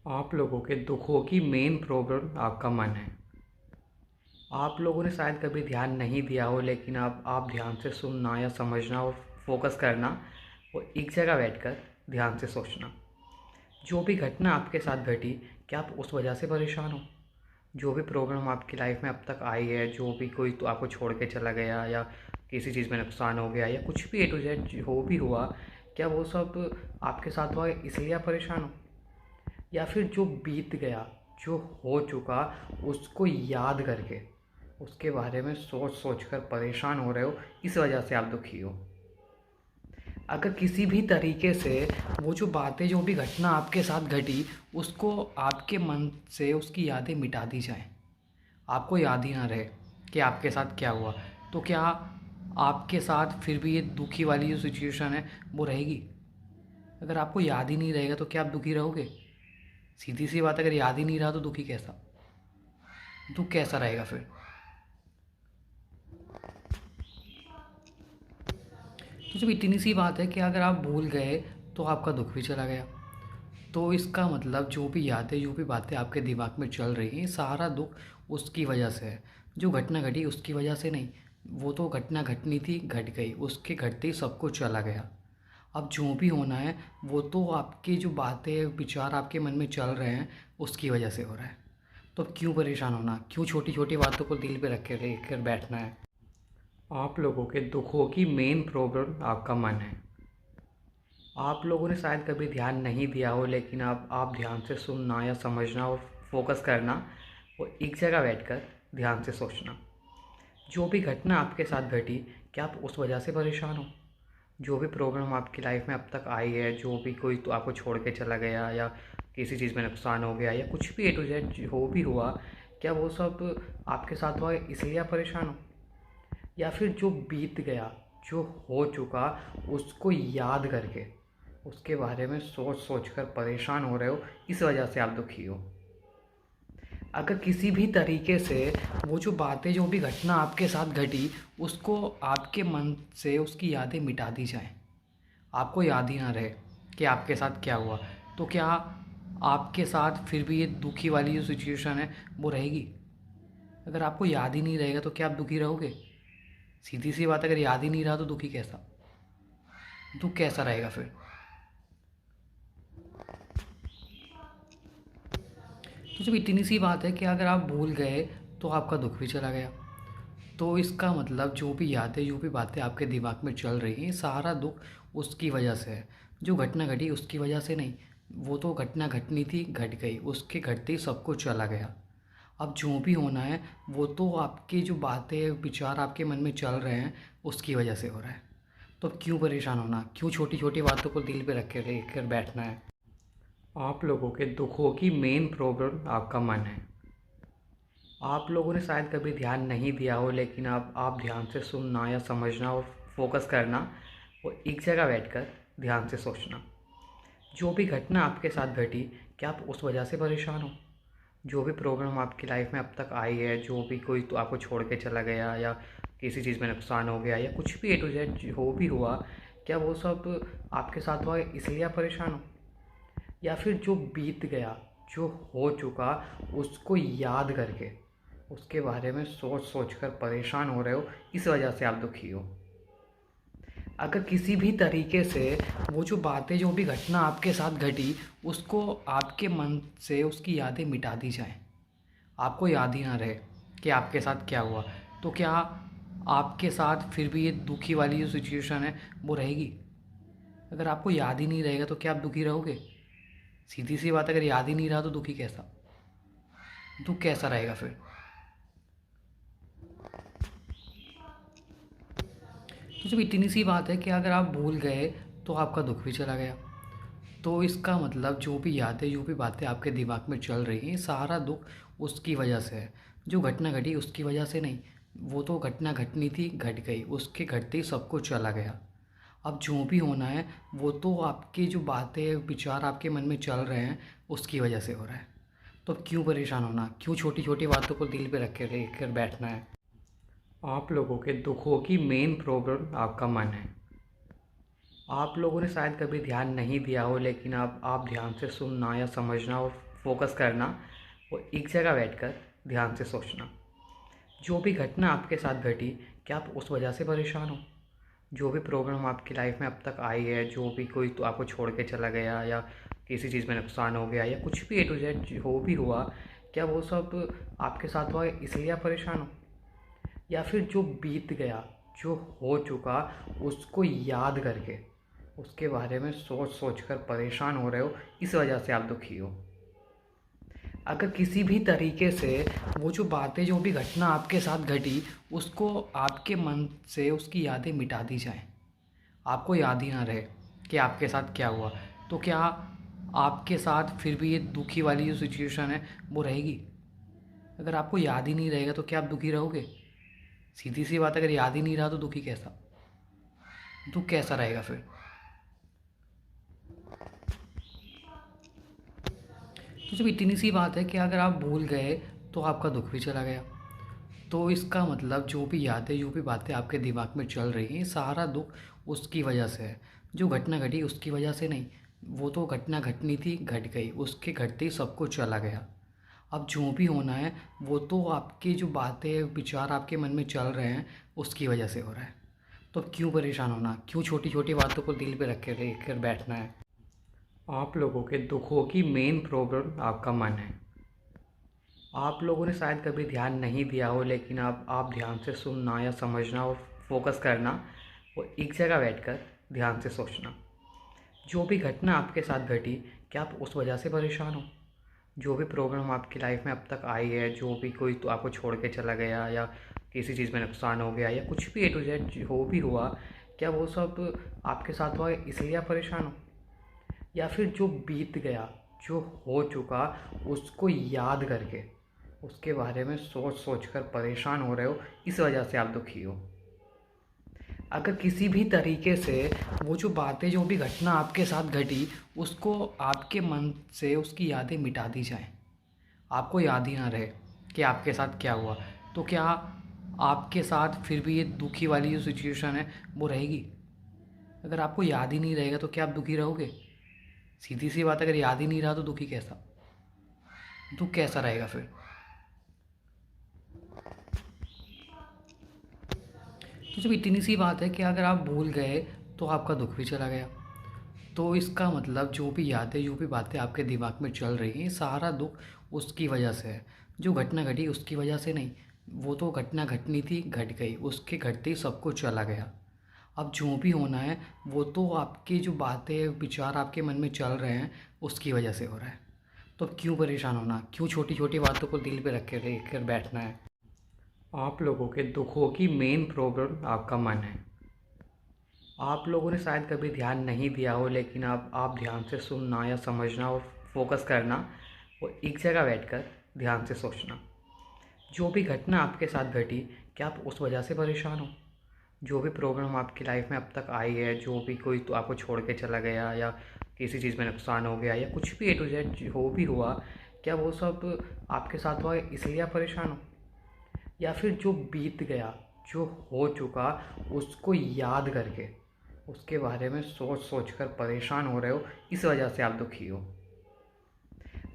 S1: आप लोगों के दुखों की मेन प्रॉब्लम आपका मन है। आप लोगों ने शायद कभी ध्यान नहीं दिया हो, लेकिन अब आप ध्यान से सुनना या समझना और फोकस करना और एक जगह बैठकर ध्यान से सोचना। जो भी घटना आपके साथ घटी, क्या आप उस वजह से परेशान हो? जो भी प्रॉब्लम आपकी लाइफ में अब तक आई है, जो भी कोई तो आपको छोड़ के चला गया, या किसी चीज़ में नुकसान हो गया, या कुछ भी ए टू जेड जो भी हुआ, क्या वो सब आपके साथ हुआ इसलिए आप परेशान हो? या फिर जो बीत गया, जो हो चुका, उसको याद करके उसके बारे में सोच सोच कर परेशान हो रहे हो, इस वजह से आप दुखी हो? अगर किसी भी तरीके से वो जो बातें, जो भी घटना आपके साथ घटी, उसको आपके मन से उसकी यादें मिटा दी जाएँ, आपको याद ही ना रहे कि आपके साथ क्या हुआ, तो क्या आपके साथ फिर भी ये दुखी वाली जो सिचुएशन है वो रहेगी? अगर आपको याद ही नहीं रहेगा तो क्या आप दुखी रहोगे? सीधी सी बात, अगर याद ही नहीं रहा तो दुखी कैसा, दुख कैसा रहेगा फिर? तो जब इतनी सी बात है कि अगर आप भूल गए तो आपका दुख भी चला गया, तो इसका मतलब जो भी यादें, जो भी बातें आपके दिमाग में चल रही हैं, सारा दुख उसकी वजह से है। जो घटना घटी उसकी वजह से नहीं, वो तो घटना घटनी थी, घट गई, उसके घटते ही सब कुछ चला गया। अब जो भी होना है वो तो आपकी जो बातें, विचार आपके मन में चल रहे हैं उसकी वजह से हो रहा है। तो अब क्यों परेशान होना, क्यों छोटी छोटी बातों को दिल पे रख के लेकर बैठना है? आप लोगों के दुखों की मेन प्रॉब्लम आपका मन है। आप लोगों ने शायद कभी ध्यान नहीं दिया हो, लेकिन अब आप ध्यान से सुनना या समझना और फोकस करना और एक जगह बैठकर ध्यान से सोचना। जो भी घटना आपके साथ घटी, क्या आप उस वजह से परेशान हो? जो भी प्रॉब्लम आपकी लाइफ में अब तक आई है, जो भी कोई तो आपको छोड़ के चला गया, या किसी चीज़ में नुकसान हो गया, या कुछ भी ए टू जेड जो भी हुआ, क्या वो सब आपके साथ हुआ इसलिए आप परेशान हो? या फिर जो बीत गया, जो हो चुका, उसको याद करके उसके बारे में सोच सोच कर परेशान हो रहे हो, इस वजह से आप दुखी हो? अगर किसी भी तरीके से वो जो बातें, जो भी घटना आपके साथ घटी, उसको आपके मन से उसकी यादें मिटा दी जाएँ, आपको याद ही ना रहे कि आपके साथ क्या हुआ, तो क्या आपके साथ फिर भी ये दुखी वाली जो सिचुएशन है वो रहेगी? अगर आपको याद ही नहीं रहेगा तो क्या आप दुखी रहोगे? सीधी सी बात, अगर याद ही नहीं रहा तो दुखी कैसा, दुख कैसा रहेगा फिर? तो जब इतनी सी बात है कि अगर आप भूल गए तो आपका दुख भी चला गया, तो इसका मतलब जो भी यादें, जो भी बातें आपके दिमाग में चल रही हैं, सारा दुख उसकी वजह से है। जो घटना घटी उसकी वजह से नहीं, वो तो घटना घटनी थी, घट गई, उसके घटते ही सब कुछ चला गया। अब जो भी होना है वो तो आपकी जो बातें, विचार आपके मन में चल रहे हैं उसकी वजह से हो रहा है। तो अब क्यों परेशान होना, क्यों छोटी छोटी बातों को दिल पे रख के लेकर बैठना है? आप लोगों के दुखों की मेन प्रॉब्लम आपका मन है। आप लोगों ने शायद कभी ध्यान नहीं दिया हो, लेकिन अब आप ध्यान से सुनना या समझना और फोकस करना और एक जगह बैठकर ध्यान से सोचना। जो भी घटना आपके साथ घटी, क्या आप उस वजह से परेशान हो? जो भी प्रॉब्लम आपकी लाइफ में अब तक आई है, जो भी कोई तो आपको छोड़ के चला गया, या किसी चीज़ में नुकसान हो गया, या कुछ भी ए टू जेड जो भी हुआ, क्या वो सब आपके साथ हुआ इसलिए आप परेशान हो? या फिर जो बीत गया, जो हो चुका, उसको याद करके उसके बारे में सोच सोच कर परेशान हो रहे हो, इस वजह से आप दुखी हो? अगर किसी भी तरीके से वो जो बातें, जो भी घटना आपके साथ घटी, उसको आपके मन से उसकी यादें मिटा दी जाएँ, आपको याद ही ना रहे कि आपके साथ क्या हुआ, तो क्या आपके साथ फिर भी ये दुखी वाली जो सिचुएशन है वो रहेगी? अगर आपको याद ही नहीं रहेगा तो क्या आप दुखी रहोगे? सीधी सी बात, अगर याद ही नहीं रहा तो दुखी कैसा, दुख कैसा रहेगा फिर? तो जब इतनी सी बात है कि अगर आप भूल गए तो आपका दुख भी चला गया, तो इसका मतलब जो भी यादें, जो भी बातें आपके दिमाग में चल रही हैं, सारा दुख उसकी वजह से है। जो घटना घटी उसकी वजह से नहीं, वो तो घटना घटनी थी, घट गई, उसके घटते ही सब कुछ चला गया। अब जो भी होना है वो तो आपकी जो बातें, विचार आपके मन में चल रहे हैं उसकी वजह से हो रहा है। तो अब क्यों परेशान होना, क्यों छोटी छोटी बातों को दिल पे रख के लेकर बैठना है? आप लोगों के दुखों की मेन प्रॉब्लम आपका मन है। आप लोगों ने शायद कभी ध्यान नहीं दिया हो, लेकिन अब आप ध्यान से सुनना या समझना और फोकस करना और एक जगह बैठकर ध्यान से सोचना। जो भी घटना आपके साथ घटी, क्या आप उस वजह से परेशान हो? जो भी प्रॉब्लम आपकी लाइफ में अब तक आई है, जो भी कोई तो आपको छोड़ के चला गया या किसी चीज़ में नुकसान हो गया या कुछ भी A to Z जो भी हुआ, क्या वो सब आपके साथ हुआ इसलिए आप परेशान हो? या फिर जो बीत गया, जो हो चुका, उसको याद करके उसके बारे में सोच सोच कर परेशान हो रहे हो, इस वजह से आप दुखी हो? अगर किसी भी तरीके से वो जो बातें, जो भी घटना आपके साथ घटी, उसको आपके मन से उसकी यादें मिटा दी जाएं, आपको याद ही ना रहे कि आपके साथ क्या हुआ, तो क्या आपके साथ फिर भी ये दुखी वाली जो सिचुएशन है वो रहेगी? अगर आपको याद ही नहीं रहेगा तो क्या आप दुखी रहोगे? सीधी सी बात, अगर याद ही नहीं रहा तो दुखी कैसा, दुख कैसा रहेगा फिर? तो जब इतनी सी बात है कि अगर आप भूल गए तो आपका दुख भी चला गया, तो इसका मतलब जो भी यादें, जो भी बातें आपके दिमाग में चल रही हैं, सारा दुख उसकी वजह से है। जो घटना घटी उसकी वजह से नहीं, वो तो घटना घटनी थी, घट गई, उसके घटते ही सब कुछ चला गया। अब जो भी होना है वो तो आपकी जो बातें, विचार आपके मन में चल रहे हैं उसकी वजह से हो रहा है। तो अब क्यों परेशान होना, क्यों छोटी छोटी बातों को दिल पे रख के लेकर बैठना है? आप लोगों के दुखों की मेन प्रॉब्लम आपका मन है। आप लोगों ने शायद कभी ध्यान नहीं दिया हो, लेकिन अब आप ध्यान से सुनना या समझना और फोकस करना और एक जगह बैठकर ध्यान से सोचना। जो भी घटना आपके साथ घटी, क्या आप उस वजह से परेशान हो? जो भी प्रॉब्लम आपकी लाइफ में अब तक आई है, जो भी कोई तो आपको छोड़ के चला गया या किसी चीज़ में नुकसान हो गया या कुछ भी A to Z जो भी हुआ, क्या वो सब आपके साथ हुआ इसलिए आप परेशान हो? या फिर जो बीत गया, जो हो चुका, उसको याद करके उसके बारे में सोच सोच कर परेशान हो रहे हो, इस वजह से आप दुखी हो? अगर किसी भी तरीके से वो जो बातें, जो भी घटना आपके साथ घटी, उसको आपके मन से उसकी यादें मिटा दी जाएं, आपको याद ही ना रहे कि आपके साथ क्या हुआ, तो क्या आपके साथ फिर भी ये दुखी वाली जो सिचुएशन है वो रहेगी? अगर आपको याद ही नहीं रहेगा तो क्या आप दुखी रहोगे? सीधी सी बात, अगर याद ही नहीं रहा तो दुखी कैसा, दुख कैसा रहेगा फिर? तो जब इतनी सी बात है कि अगर आप भूल गए तो आपका दुख भी चला गया, तो इसका मतलब जो भी यादें, जो भी बातें आपके दिमाग में चल रही हैं, सारा दुख उसकी वजह से है। जो घटना घटी उसकी वजह से नहीं, वो तो घटना घटनी थी, घट गई, उसके घटते ही सब कुछ चला गया। अब जो भी होना है वो तो आपकी जो बातें, विचार आपके मन में चल रहे हैं उसकी वजह से हो रहा है। तो अब क्यों परेशान होना, क्यों छोटी छोटी बातों को दिल पे रख के लेकर बैठना है? आप लोगों के दुखों की मेन प्रॉब्लम आपका मन है। आप लोगों ने शायद कभी ध्यान नहीं दिया हो, लेकिन अब आप ध्यान से सुनना या समझना और फोकस करना और एक जगह बैठकर ध्यान से सोचना। जो भी घटना आपके साथ घटी, क्या आप उस वजह से परेशान हो? जो भी प्रॉब्लम आपकी लाइफ में अब तक आई है, जो भी कोई तो आपको छोड़ के चला गया या किसी चीज़ में नुकसान हो गया या कुछ भी A to Z जो भी हुआ, क्या वो सब आपके साथ हुआ इसलिए आप परेशान हो? या फिर जो बीत गया, जो हो चुका, उसको याद करके उसके बारे में सोच सोच कर परेशान हो रहे हो, इस वजह से आप दुखी हो?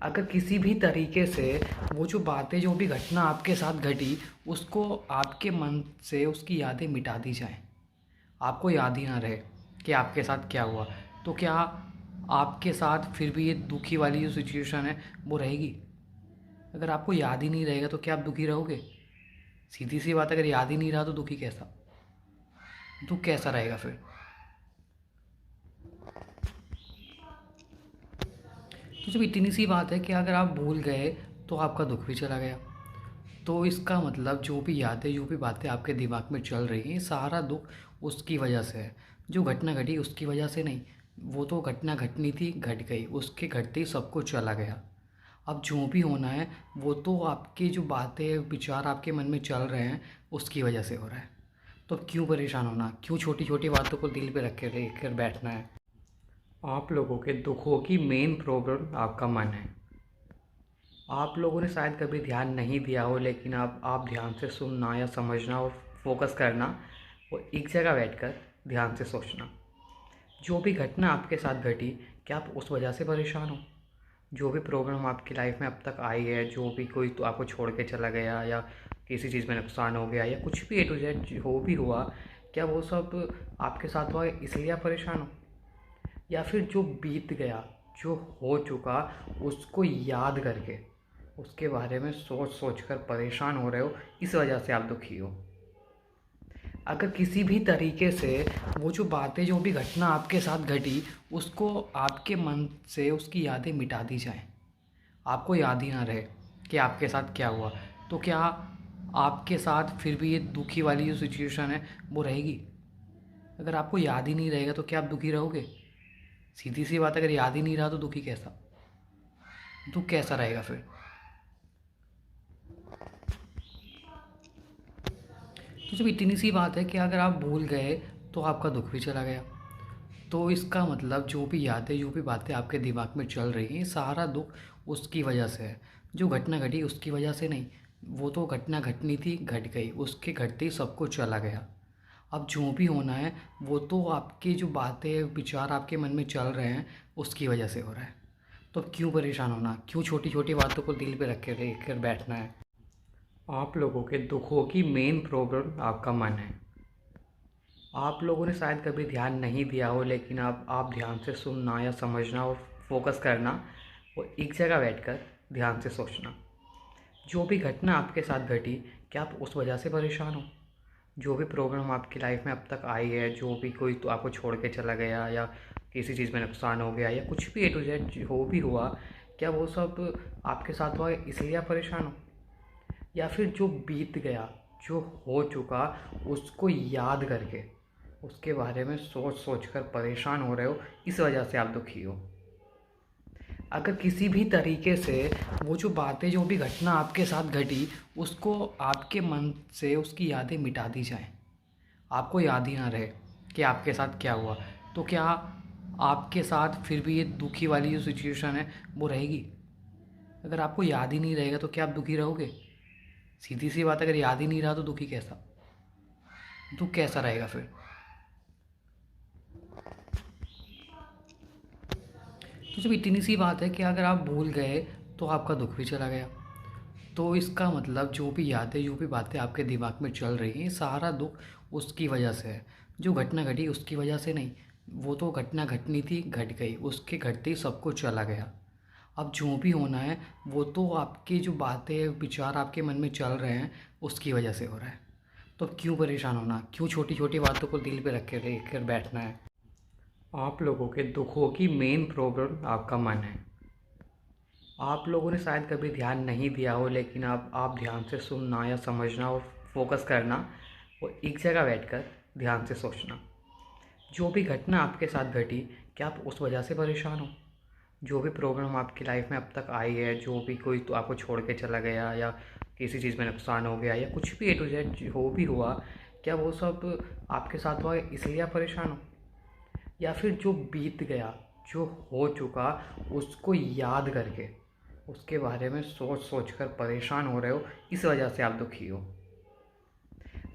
S1: अगर किसी भी तरीके से वो जो बातें, जो भी घटना आपके साथ घटी, उसको आपके मन से उसकी यादें मिटा दी जाएं, आपको याद ही ना रहे कि आपके साथ क्या हुआ, तो क्या आपके साथ फिर भी ये दुखी वाली जो सिचुएशन है वो रहेगी? अगर आपको याद ही नहीं रहेगा तो क्या आप दुखी रहोगे? सीधी सी बात, अगर याद ही नहीं रहा तो दुखी कैसा, दुख कैसा रहेगा फिर? तो जब इतनी सी बात है कि अगर आप भूल गए तो आपका दुख भी चला गया। तो इसका मतलब जो भी यादें, जो भी बातें आपके दिमाग में चल रही हैं, सारा दुख उसकी वजह से है। जो घटना घटी उसकी वजह से नहीं, वो तो घटना घटनी थी, घट गई, उसके घटते ही सब कुछ चला गया। अब जो भी होना है वो तो आपकी जो बातें, विचार आपके मन में चल रहे हैं उसकी वजह से हो रहा है। तो अब क्यों परेशान होना, क्यों छोटी छोटी बातों को दिल पे रख के लेकर बैठना है? आप लोगों के दुखों की मेन प्रॉब्लम आपका मन है। आप लोगों ने शायद कभी ध्यान नहीं दिया हो, लेकिन आप ध्यान से सुनना या समझना और फोकस करना और एक जगह बैठकर ध्यान से सोचना। जो भी घटना आपके साथ घटी, क्या आप उस वजह से परेशान हो? जो भी प्रॉब्लम आपकी लाइफ में अब तक आई है, जो भी कोई तो आपको छोड़ के चला गया या किसी चीज़ में नुकसान हो गया या कुछ भी A to Z जो भी हुआ, क्या वो सब आपके साथ हुआ इसलिए आप परेशान हो? या फिर जो बीत गया, जो हो चुका, उसको याद करके उसके बारे में सोच सोच कर परेशान हो रहे हो, इस वजह से आप दुखी हो? अगर किसी भी तरीके से वो जो बातें, जो भी घटना आपके साथ घटी, उसको आपके मन से उसकी यादें मिटा दी जाएं, आपको याद ही ना रहे कि आपके साथ क्या हुआ, तो क्या आपके साथ फिर भी ये दुखी वाली जो सिचुएशन है वो रहेगी? अगर आपको याद ही नहीं रहेगा तो क्या आप दुखी रहोगे? सीधी सी बात, अगर याद ही नहीं रहा तो दुखी कैसा, दुख कैसा रहेगा फिर? तो जब इतनी सी बात है कि अगर आप भूल गए तो आपका दुख भी चला गया। तो इसका मतलब जो भी यादें, जो भी बातें आपके दिमाग में चल रही हैं, सारा दुख उसकी वजह से है। जो घटना घटी उसकी वजह से नहीं, वो तो घटना घटनी थी, घट गई, उसके घटते ही सब कुछ चला गया। अब जो भी होना है वो तो आपकी जो बातें, विचार आपके मन में चल रहे हैं उसकी वजह से हो रहा है। तो अब क्यों परेशान होना, क्यों छोटी छोटी बातों को दिल पे रख के लेकर बैठना है? आप लोगों के दुखों की मेन प्रॉब्लम आपका मन है। आप लोगों ने शायद कभी ध्यान नहीं दिया हो, लेकिन आप ध्यान से सुनना या समझना और फोकस करना और एक जगह बैठकर ध्यान से सोचना। जो भी घटना आपके साथ घटी, क्या आप उस वजह से परेशान हो? जो भी प्रॉब्लम आपकी लाइफ में अब तक आई है, जो भी कोई तो आपको छोड़ के चला गया या किसी चीज़ में नुकसान हो गया या कुछ भी A to Z जो भी हुआ, क्या वो सब आपके साथ हुआ इसलिए आप परेशान हो? या फिर जो बीत गया, जो हो चुका, उसको याद करके उसके बारे में सोच सोच कर परेशान हो रहे हो, इस वजह से आप दुखी हो? अगर किसी भी तरीके से वो जो बातें, जो भी घटना आपके साथ घटी, उसको आपके मन से उसकी यादें मिटा दी जाएं, आपको याद ही ना रहे कि आपके साथ क्या हुआ, तो क्या आपके साथ फिर भी ये दुखी वाली जो सिचुएशन है वो रहेगी? अगर आपको याद ही नहीं रहेगा तो क्या आप दुखी रहोगे? सीधी सी बात, अगर याद ही नहीं रहा तो दुखी कैसा, दुख कैसा रहेगा फिर? तो जब इतनी सी बात है कि अगर आप भूल गए तो आपका दुख भी चला गया। तो इसका मतलब जो भी यादें, जो भी बातें आपके दिमाग में चल रही हैं, सारा दुख उसकी वजह से है। जो घटना घटी उसकी वजह से नहीं, वो तो घटना घटनी थी, घट गई, उसके घटते ही सब कुछ चला गया। अब जो भी होना है वो तो आपकी जो बातें, विचार आपके मन में चल रहे हैं उसकी वजह से हो रहा है। तो अब क्यों परेशान होना, क्यों छोटी छोटी बातों को दिल पे रख के लेकर बैठना है? आप लोगों के दुखों की मेन प्रॉब्लम आपका मन है। आप लोगों ने शायद कभी ध्यान नहीं दिया हो, लेकिन आप ध्यान से सुनना या समझना और फोकस करना और एक जगह बैठकर ध्यान से सोचना। जो भी घटना आपके साथ घटी, क्या आप उस वजह से परेशान हो? जो भी प्रॉब्लम आपकी लाइफ में अब तक आई है, जो भी कोई तो आपको छोड़ के चला गया या किसी चीज़ में नुकसान हो गया या कुछ भी A to Z जो भी हुआ, क्या वो सब आपके साथ हुआ इसलिए आप परेशान हो? या फिर जो बीत गया, जो हो चुका, उसको याद करके उसके बारे में सोच सोच कर परेशान हो रहे हो, इस वजह से आप दुखी हो?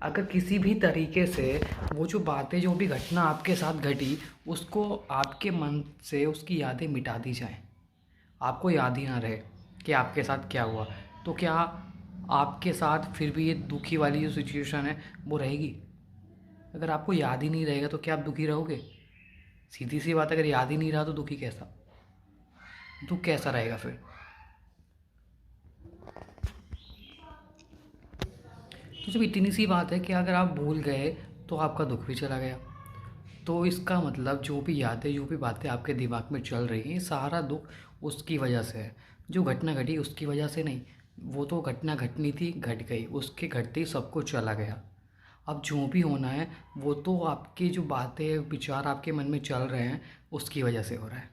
S1: अगर किसी भी तरीके से वो जो बातें, जो भी घटना आपके साथ घटी, उसको आपके मन से उसकी यादें मिटा दी जाएं, आपको याद ही ना रहे कि आपके साथ क्या हुआ, तो क्या आपके साथ फिर भी ये दुखी वाली जो सिचुएशन है वो रहेगी? अगर आपको याद ही नहीं रहेगा तो क्या आप दुखी रहोगे? सीधी सी बात, अगर याद ही नहीं रहा तो दुखी कैसा, दुख कैसा रहेगा फिर? तो जब इतनी सी बात है कि अगर आप भूल गए तो आपका दुख भी चला गया। तो इसका मतलब जो भी यादें जो भी बातें आपके दिमाग में चल रही हैं सारा दुख उसकी वजह से है। जो घटना घटी उसकी वजह से नहीं, वो तो घटना घटनी थी, घट गई, उसके घटते ही सब कुछ चला गया। अब जो भी होना है वो तो आपकी जो बातें विचार आपके मन में चल रहे हैं उसकी वजह से हो रहा है।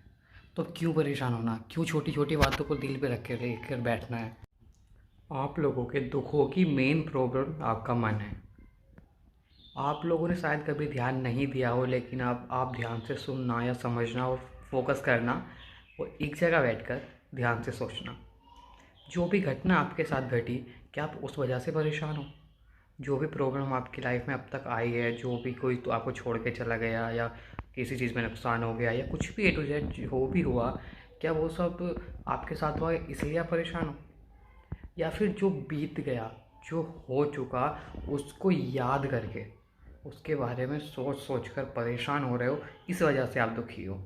S1: तो क्यों परेशान होना, क्यों छोटी छोटी बातों को दिल पे रख के लेकर बैठना है। आप लोगों के दुखों की मेन प्रॉब्लम आपका मन है। आप लोगों ने शायद कभी ध्यान नहीं दिया हो, लेकिन आप ध्यान से सुनना या समझना और फोकस करना और एक जगह बैठकर ध्यान से सोचना। जो भी घटना आपके साथ घटी, क्या आप उस वजह से परेशान हो? जो भी प्रॉब्लम आपकी लाइफ में अब तक आई है, जो भी कोई तो आपको छोड़ के चला गया या किसी चीज़ में नुकसान हो गया या कुछ भी A to Z जो भी हुआ, क्या वो सब आपके साथ हुआ इसलिए आप परेशान हो? या फिर जो बीत गया, जो हो चुका, उसको याद करके उसके बारे में सोच सोच कर परेशान हो रहे हो, इस वजह से आप दुखी हो।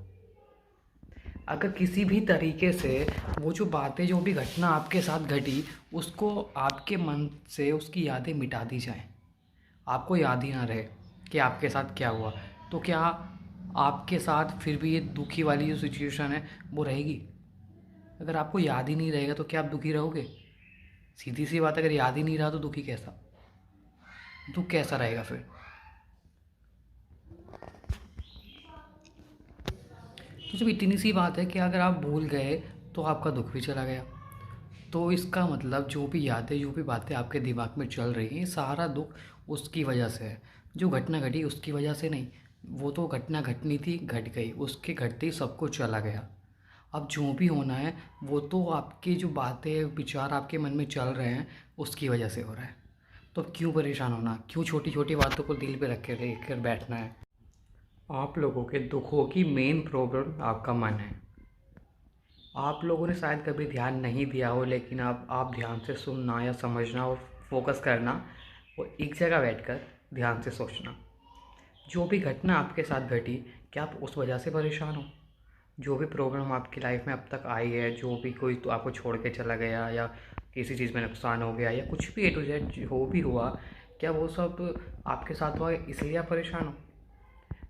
S1: अगर किसी भी तरीके से वो जो बातें जो भी घटना आपके साथ घटी उसको आपके मन से उसकी यादें मिटा दी जाएं, आपको याद ही ना रहे कि आपके साथ क्या हुआ, तो क्या आपके साथ फिर भी ये दुखी वाली जो सिचुएशन है वो रहेगी? अगर आपको याद ही नहीं रहेगा तो क्या आप दुखी रहोगे? सीधी सी बात, अगर याद ही नहीं रहा तो दुखी कैसा, दुख कैसा रहेगा फिर? तो जब इतनी सी बात है कि अगर आप भूल गए तो आपका दुख भी चला गया। तो इसका मतलब जो भी यादें जो भी बातें आपके दिमाग में चल रही हैं सारा दुख उसकी वजह से है। जो घटना घटी उसकी वजह से नहीं, वो तो घटना घटनी थी, घट गई, उसके घटते ही सब कुछ चला गया। अब जो भी होना है वो तो आपकी जो बातें विचार आपके मन में चल रहे हैं उसकी वजह से हो रहा है। तो क्यों परेशान होना, क्यों छोटी छोटी बातों को दिल पे रख के लेकर बैठना है। आप लोगों के दुखों की मेन प्रॉब्लम आपका मन है। आप लोगों ने शायद कभी ध्यान नहीं दिया हो, लेकिन आप ध्यान से सुनना या समझना और फोकस करना और एक जगह बैठकर ध्यान से सोचना। जो भी घटना आपके साथ घटी, क्या आप उस वजह से परेशान हो? जो भी प्रॉब्लम आपकी लाइफ में अब तक आई है, जो भी कोई तो आपको छोड़ के चला गया या किसी चीज़ में नुकसान हो गया या कुछ भी A to Z जो भी हुआ, क्या वो सब आपके साथ हुआ इसलिए आप परेशान हो?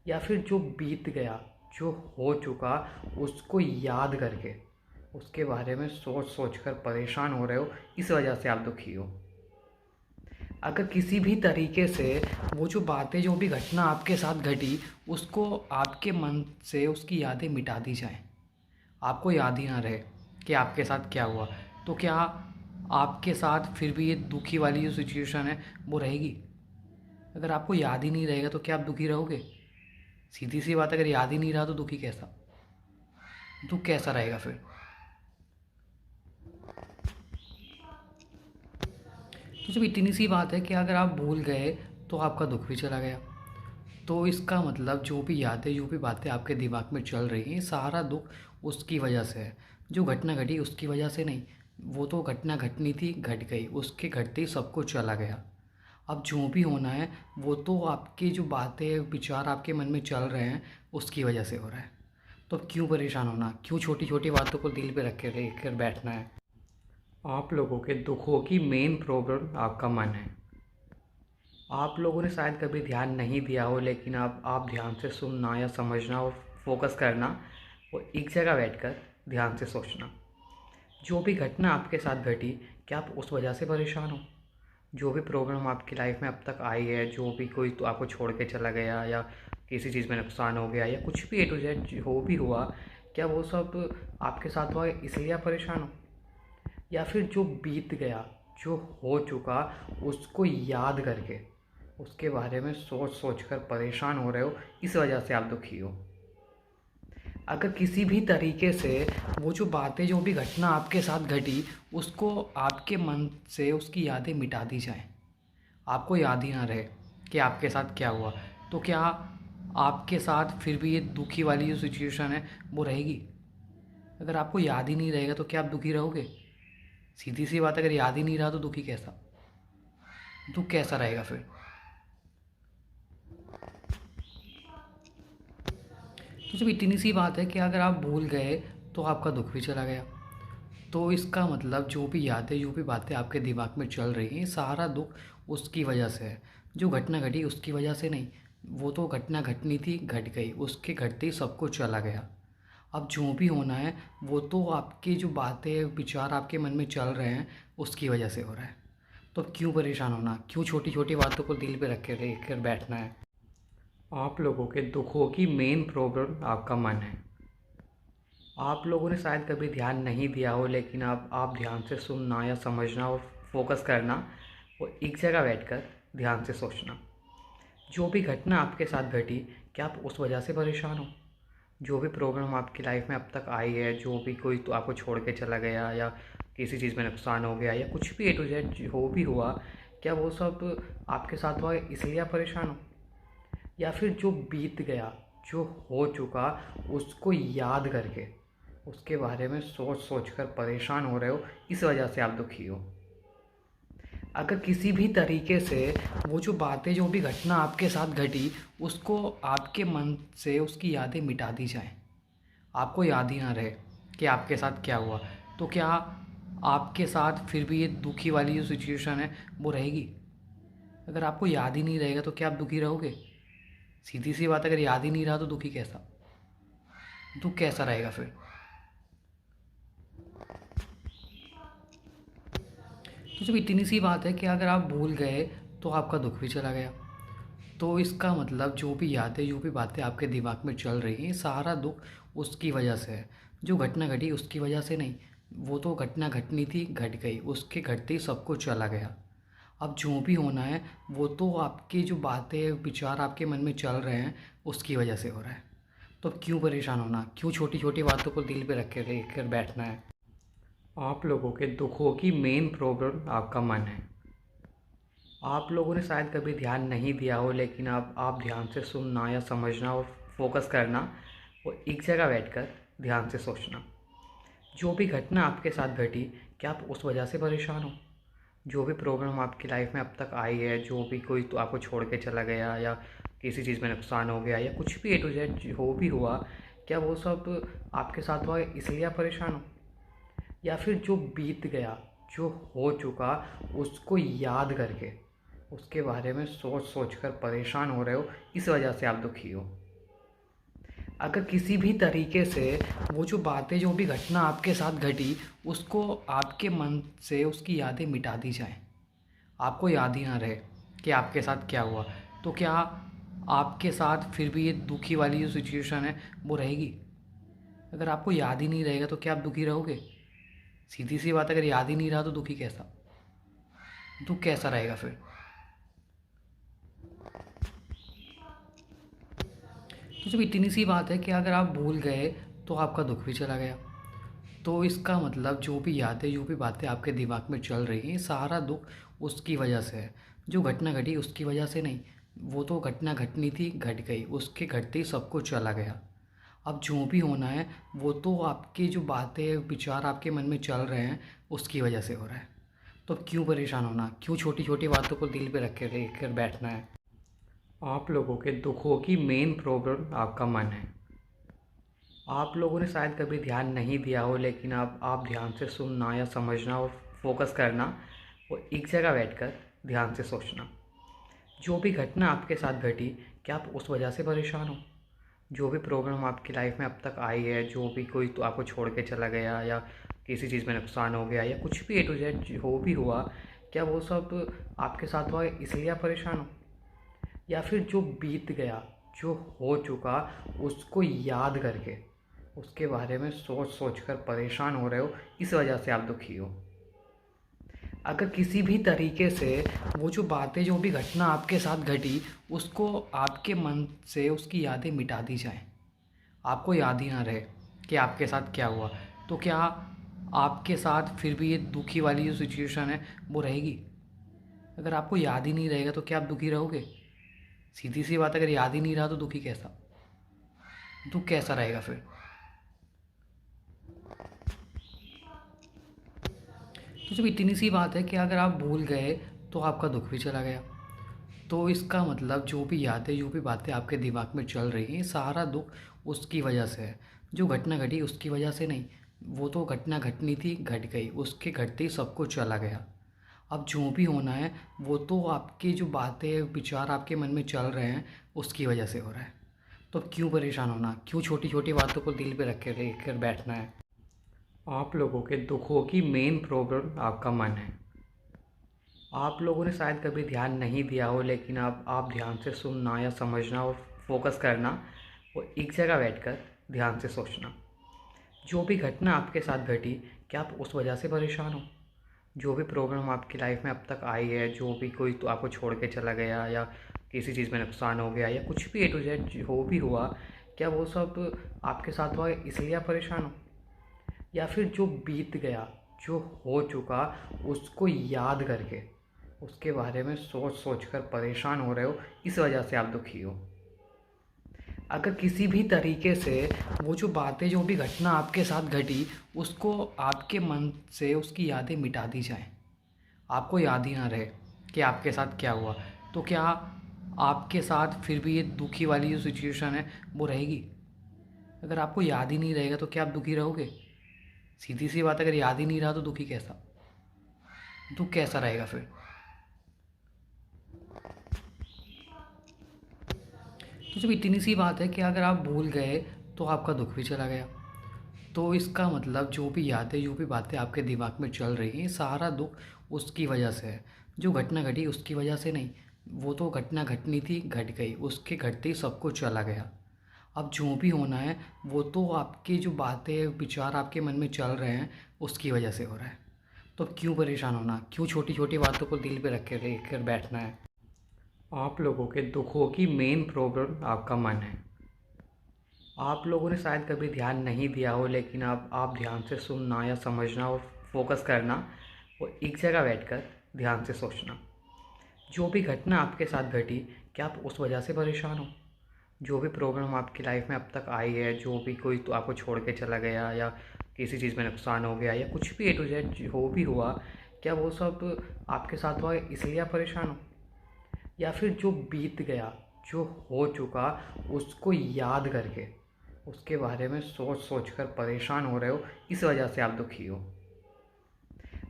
S1: या फिर जो बीत गया, जो हो चुका, उसको याद करके उसके बारे में सोच सोच कर परेशान हो रहे हो, इस वजह से आप दुखी हो। अगर किसी भी तरीके से वो जो बातें जो भी घटना आपके साथ घटी उसको आपके मन से उसकी यादें मिटा दी जाएं, आपको याद ही ना रहे कि आपके साथ क्या हुआ, तो क्या आपके साथ फिर भी ये दुखी वाली जो सिचुएशन है वो रहेगी? अगर आपको याद ही नहीं रहेगा तो क्या आप दुखी रहोगे? सीधी सी बात, अगर याद ही नहीं रहा तो दुखी कैसा, दुख कैसा रहेगा फिर? तो जब इतनी सी बात है कि अगर आप भूल गए तो आपका दुख भी चला गया। तो इसका मतलब जो भी यादें जो भी बातें आपके दिमाग में चल रही हैं सारा दुख उसकी वजह से है। जो घटना घटी उसकी वजह से नहीं, वो तो घटना घटनी थी, घट गई, उसके घटते ही सब कुछ चला गया। अब जो भी होना है वो तो आपकी जो बातें विचार आपके मन में चल रहे हैं उसकी वजह से हो रहा है। तो क्यों परेशान होना, क्यों छोटी छोटी बातों को दिल पे रख के लेकर बैठना है। आप लोगों के दुखों की मेन प्रॉब्लम आपका मन है। आप लोगों ने शायद कभी ध्यान नहीं दिया हो, लेकिन आप ध्यान से सुनना या समझना और फोकस करना और एक जगह बैठकर ध्यान से सोचना। जो भी घटना आपके साथ घटी, क्या आप उस वजह से परेशान हो? जो भी प्रॉब्लम आपकी लाइफ में अब तक आई है, जो भी कोई तो आपको छोड़ के चला गया या किसी चीज़ में नुकसान हो गया या कुछ भी A to Z जो भी हुआ, क्या वो सब आपके साथ हुआ इसलिए आप परेशान हो? या फिर जो बीत गया, जो हो चुका, उसको याद करके उसके बारे में सोच सोच कर परेशान हो रहे हो, इस वजह से आप दुखी हो। अगर किसी भी तरीके से वो जो बातें जो भी घटना आपके साथ घटी उसको आपके मन से उसकी यादें मिटा दी जाएं, आपको याद ही ना रहे कि आपके साथ क्या हुआ, तो क्या आपके साथ फिर भी ये दुखी वाली जो सिचुएशन है वो रहेगी? अगर आपको याद ही नहीं रहेगा तो क्या आप दुखी रहोगे? सीधी सी बात, अगर याद ही नहीं रहा तो दुखी कैसा, दुख कैसा रहेगा फिर? तो जब इतनी सी बात है कि अगर आप भूल गए तो आपका दुख भी चला गया। तो इसका मतलब जो भी यादें जो भी बातें आपके दिमाग में चल रही हैं सारा दुख उसकी वजह से है। जो घटना घटी उसकी वजह से नहीं, वो तो घटना घटनी थी, घट गई, उसके घटते ही सब कुछ चला गया। अब जो भी होना है वो तो आपकी जो बातें विचार आपके मन में चल रहे हैं उसकी वजह से हो रहा है। तो अब क्यों परेशान होना, क्यों छोटी छोटी बातों को दिल पे रख के लेकर बैठना है। आप लोगों के दुखों की मेन प्रॉब्लम आपका मन है। आप लोगों ने शायद कभी ध्यान नहीं दिया हो, लेकिन अब आप ध्यान से सुनना या समझना और फोकस करना और एक जगह बैठकर ध्यान से सोचना। जो भी घटना आपके साथ घटी, क्या आप उस वजह से परेशान हो? जो भी प्रॉब्लम आपकी लाइफ में अब तक आई है, जो भी कोई तो आपको छोड़ के चला गया या किसी चीज़ में नुकसान हो गया या कुछ भी A to Z जो भी हुआ, क्या वो सब आपके साथ हुआ इसलिए आप परेशान हो? या फिर जो बीत गया, जो हो चुका, उसको याद करके उसके बारे में सोच सोच कर परेशान हो रहे हो, इस वजह से आप दुखी हो। अगर किसी भी तरीके से वो जो बातें जो भी घटना आपके साथ घटी उसको आपके मन से उसकी यादें मिटा दी जाएं, आपको याद ही ना रहे कि आपके साथ क्या हुआ, तो क्या आपके साथ फिर भी ये दुखी वाली जो सिचुएशन है वो रहेगी? अगर आपको याद ही नहीं रहेगा तो क्या आप दुखी रहोगे? सीधी सी बात, अगर याद ही नहीं रहा तो दुखी कैसा, दुख कैसा रहेगा फिर? तो जब इतनी सी बात है कि अगर आप भूल गए तो आपका दुख भी चला गया। तो इसका मतलब जो भी यादें जो भी बातें आपके दिमाग में चल रही हैं सारा दुख उसकी वजह से है। जो घटना घटी उसकी वजह से नहीं, वो तो घटना घटनी थी, घट गई, उसके घटते ही सब कुछ चला गया। अब जो भी होना है वो तो आपकी जो बातें विचार आपके मन में चल रहे हैं उसकी वजह से हो रहा है। तो अब क्यों परेशान होना, क्यों छोटी छोटी बातों को दिल पे रख के लेकर बैठना है। आप लोगों के दुखों की मेन प्रॉब्लम आपका मन है। आप लोगों ने शायद कभी ध्यान नहीं दिया हो, लेकिन अब आप ध्यान से सुनना या समझना और फोकस करना और एक जगह बैठकर ध्यान से सोचना। जो भी घटना आपके साथ घटी, क्या आप उस वजह से परेशान हो? जो भी प्रॉब्लम आपकी लाइफ में अब तक आई है, जो भी कोई तो आपको छोड़ के चला गया या किसी चीज़ में नुकसान हो गया या कुछ भी A to Z हो भी हुआ, क्या वो सब आपके साथ हुआ इसलिए आप परेशान हो? या फिर जो बीत गया, जो हो चुका, उसको याद करके उसके बारे में सोच सोच कर परेशान हो रहे हो, इस वजह से आप दुखी हो। अगर किसी भी तरीके से वो जो बातें जो भी घटना आपके साथ घटी उसको आपके मन से उसकी यादें मिटा दी जाएं, आपको याद ही ना रहे कि आपके साथ क्या हुआ, तो क्या आपके साथ फिर भी ये दुखी वाली जो सिचुएशन है वो रहेगी? अगर आपको याद ही नहीं रहेगा तो क्या आप दुखी रहोगे? सीधी सी बात, अगर याद ही नहीं रहा तो दुखी कैसा, दुख कैसा रहेगा फिर? तो जब इतनी सी बात है कि अगर आप भूल गए तो आपका दुख भी चला गया। तो इसका मतलब जो भी यादें जो भी बातें आपके दिमाग में चल रही हैं सारा दुख उसकी वजह से है। जो घटना घटी उसकी वजह से नहीं, वो तो घटना घटनी थी, घट गई, उसके घटते ही सब कुछ चला गया। अब जो भी होना है वो तो आपकी जो बातें विचार आपके मन में चल रहे हैं उसकी वजह से हो रहा है। तो अब क्यों परेशान होना, क्यों छोटी छोटी बातों को दिल पे रख के लेकर बैठना है। आप लोगों के दुखों की मेन प्रॉब्लम आपका मन है। आप लोगों ने शायद कभी ध्यान नहीं दिया हो, लेकिन अब आप ध्यान से सुनना या समझना और फोकस करना और एक जगह बैठकर ध्यान से सोचना। जो भी घटना आपके साथ घटी, क्या आप उस वजह से परेशान हो? जो भी प्रॉब्लम आपकी लाइफ में अब तक आई है, जो भी कोई तो आपको छोड़ के चला गया या किसी चीज़ में नुकसान हो गया या कुछ भी A to Z हो भी हुआ, क्या वो सब आपके साथ हुआ इसलिए आप परेशान हो? या फिर जो बीत गया, जो हो चुका, उसको याद करके उसके बारे में सोच सोच कर परेशान हो रहे हो, इस वजह से आप दुखी हो। अगर किसी भी तरीके से वो जो बातें जो भी घटना आपके साथ घटी उसको आपके मन से उसकी यादें मिटा दी जाएं, आपको याद ही ना रहे कि आपके साथ क्या हुआ, तो क्या आपके साथ फिर भी ये दुखी वाली जो सिचुएशन है वो रहेगी? अगर आपको याद ही नहीं रहेगा तो क्या आप दुखी रहोगे? सीधी सी बात, अगर याद ही नहीं रहा तो दुखी कैसा, दुख कैसा रहेगा फिर? तो जब इतनी सी बात है कि अगर आप भूल गए तो आपका दुख भी चला गया। तो इसका मतलब जो भी यादें जो भी बातें आपके दिमाग में चल रही हैं सारा दुख उसकी वजह से है। जो घटना घटी उसकी वजह से नहीं, वो तो घटना घटनी थी, घट गई, उसके घटते ही सब कुछ चला गया। अब जो भी होना है वो तो आपकी जो बातें विचार आपके मन में चल रहे हैं उसकी वजह से हो रहा है। तो अब क्यों परेशान होना, क्यों छोटी छोटी बातों को दिल पे रख के लेकर बैठना है। आप लोगों के दुखों की मेन प्रॉब्लम आपका मन है। आप लोगों ने शायद कभी ध्यान नहीं दिया हो, लेकिन अब आप ध्यान से सुनना या समझना और फोकस करना और एक जगह बैठकर ध्यान से सोचना। जो भी घटना आपके साथ घटी, क्या आप उस वजह से परेशान हो? जो भी प्रॉब्लम आपकी लाइफ में अब तक आई है, जो भी कोई तो आपको छोड़ के चला गया या किसी चीज़ में नुकसान हो गया या कुछ भी ए टू जेड जो भी हुआ, क्या वो सब आपके साथ हुआ इसलिए आप परेशान हो? या फिर जो बीत गया, जो हो चुका, उसको याद करके उसके बारे में सोच सोच कर परेशान हो रहे हो, इस वजह से आप दुखी हो। अगर किसी भी तरीके से वो जो बातें, जो भी घटना आपके साथ घटी, उसको आपके मन से उसकी यादें मिटा दी जाएं, आपको याद ही ना रहे कि आपके साथ क्या हुआ, तो क्या आपके साथ फिर भी ये दुखी वाली जो सिचुएशन है वो रहेगी? अगर आपको याद ही नहीं रहेगा तो क्या आप दुखी रहोगे? सीधी सी बात, अगर याद ही नहीं रहा तो दुखी कैसा, दुख कैसा रहेगा फिर? तो जब इतनी सी बात है कि अगर आप भूल गए तो आपका दुख भी चला गया, तो इसका मतलब जो भी यादें, जो भी बातें आपके दिमाग में चल रही हैं, सारा दुख उसकी वजह से है। जो घटना घटी उसकी वजह से नहीं, वो तो घटना घटनी थी, घट गई, उसके घटते ही सब कुछ चला गया। अब जो भी होना है वो तो आपकी जो बातें विचार आपके मन में चल रहे हैं उसकी वजह से हो रहा है। तो अब क्यों परेशान होना, क्यों छोटी छोटी बातों को दिल पे रख के लेकर बैठना है। आप लोगों के दुखों की मेन प्रॉब्लम आपका मन है। आप लोगों ने शायद कभी ध्यान नहीं दिया हो, लेकिन अब आप ध्यान से सुनना या समझना और फोकस करना और एक जगह बैठकर ध्यान से सोचना। जो भी घटना आपके साथ घटी, क्या आप उस वजह से परेशान हो? जो भी प्रॉब्लम आपकी लाइफ में अब तक आई है, जो भी कोई तो आपको छोड़ के चला गया या किसी चीज़ में नुकसान हो गया या कुछ भी ए टू जेड जो भी हुआ, क्या वो सब आपके साथ हुआ इसलिए आप परेशान हो? या फिर जो बीत गया, जो हो चुका, उसको याद करके उसके बारे में सोच सोच कर परेशान हो रहे हो, इस वजह से आप दुखी हो।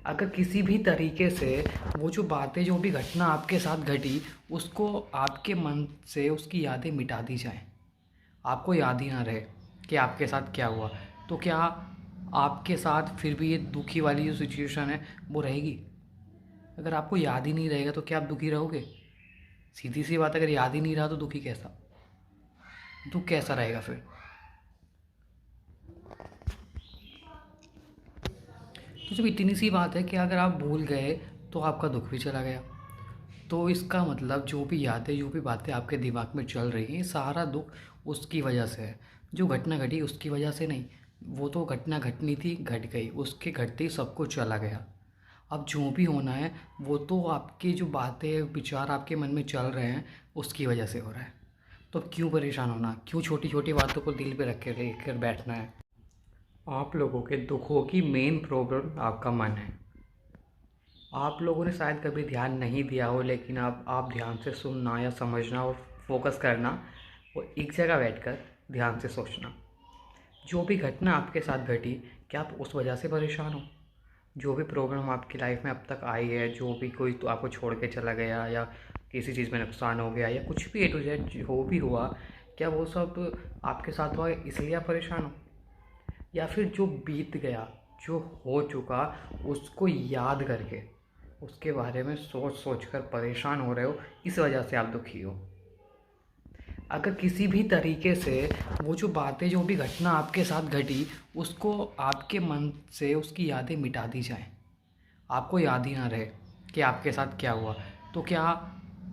S1: अगर किसी भी तरीके से वो जो बातें, जो भी घटना आपके साथ घटी, उसको आपके मन से उसकी यादें मिटा दी जाएं, आपको याद ही ना रहे कि आपके साथ क्या हुआ, तो क्या आपके साथ फिर भी ये दुखी वाली जो सिचुएशन है वो रहेगी? अगर आपको याद ही नहीं रहेगा तो क्या आप दुखी रहोगे? सीधी सी बात, अगर याद ही नहीं रहा तो दुखी कैसा, दुख कैसा रहेगा फिर? तो जब इतनी सी बात है कि अगर आप भूल गए तो आपका दुख भी चला गया, तो इसका मतलब जो भी यादें, जो भी बातें आपके दिमाग में चल रही हैं, सारा दुख उसकी वजह से है। जो घटना घटी उसकी वजह से नहीं, वो तो घटना घटनी थी, घट गई, उसके घटते ही सब कुछ चला गया। अब जो भी होना है वो तो आपकी जो बातें विचार आपके मन में चल रहे हैं उसकी वजह से हो रहा है। तो अब क्यों परेशान होना, क्यों छोटी छोटी बातों को दिल पे रख के लेकर बैठना है। आप लोगों के दुखों की मेन प्रॉब्लम आपका मन है। आप लोगों ने शायद कभी ध्यान नहीं दिया हो, लेकिन अब आप ध्यान से सुनना या समझना और फोकस करना और एक जगह बैठकर ध्यान से सोचना। जो भी घटना आपके साथ घटी, क्या आप उस वजह से परेशान हो? जो भी प्रॉब्लम आपकी लाइफ में अब तक आई है, जो भी कोई तो आपको छोड़ के चला गया या किसी चीज़ में नुकसान हो गया या कुछ भी ए टू जेड जो भी हुआ, क्या वो सब आपके साथ हुआ इसलिए आप परेशान हो? या फिर जो बीत गया, जो हो चुका, उसको याद करके उसके बारे में सोच सोच कर परेशान हो रहे हो, इस वजह से आप दुखी हो। अगर किसी भी तरीके से वो जो बातें, जो भी घटना आपके साथ घटी, उसको आपके मन से उसकी यादें मिटा दी जाएं, आपको याद ही ना रहे कि आपके साथ क्या हुआ, तो क्या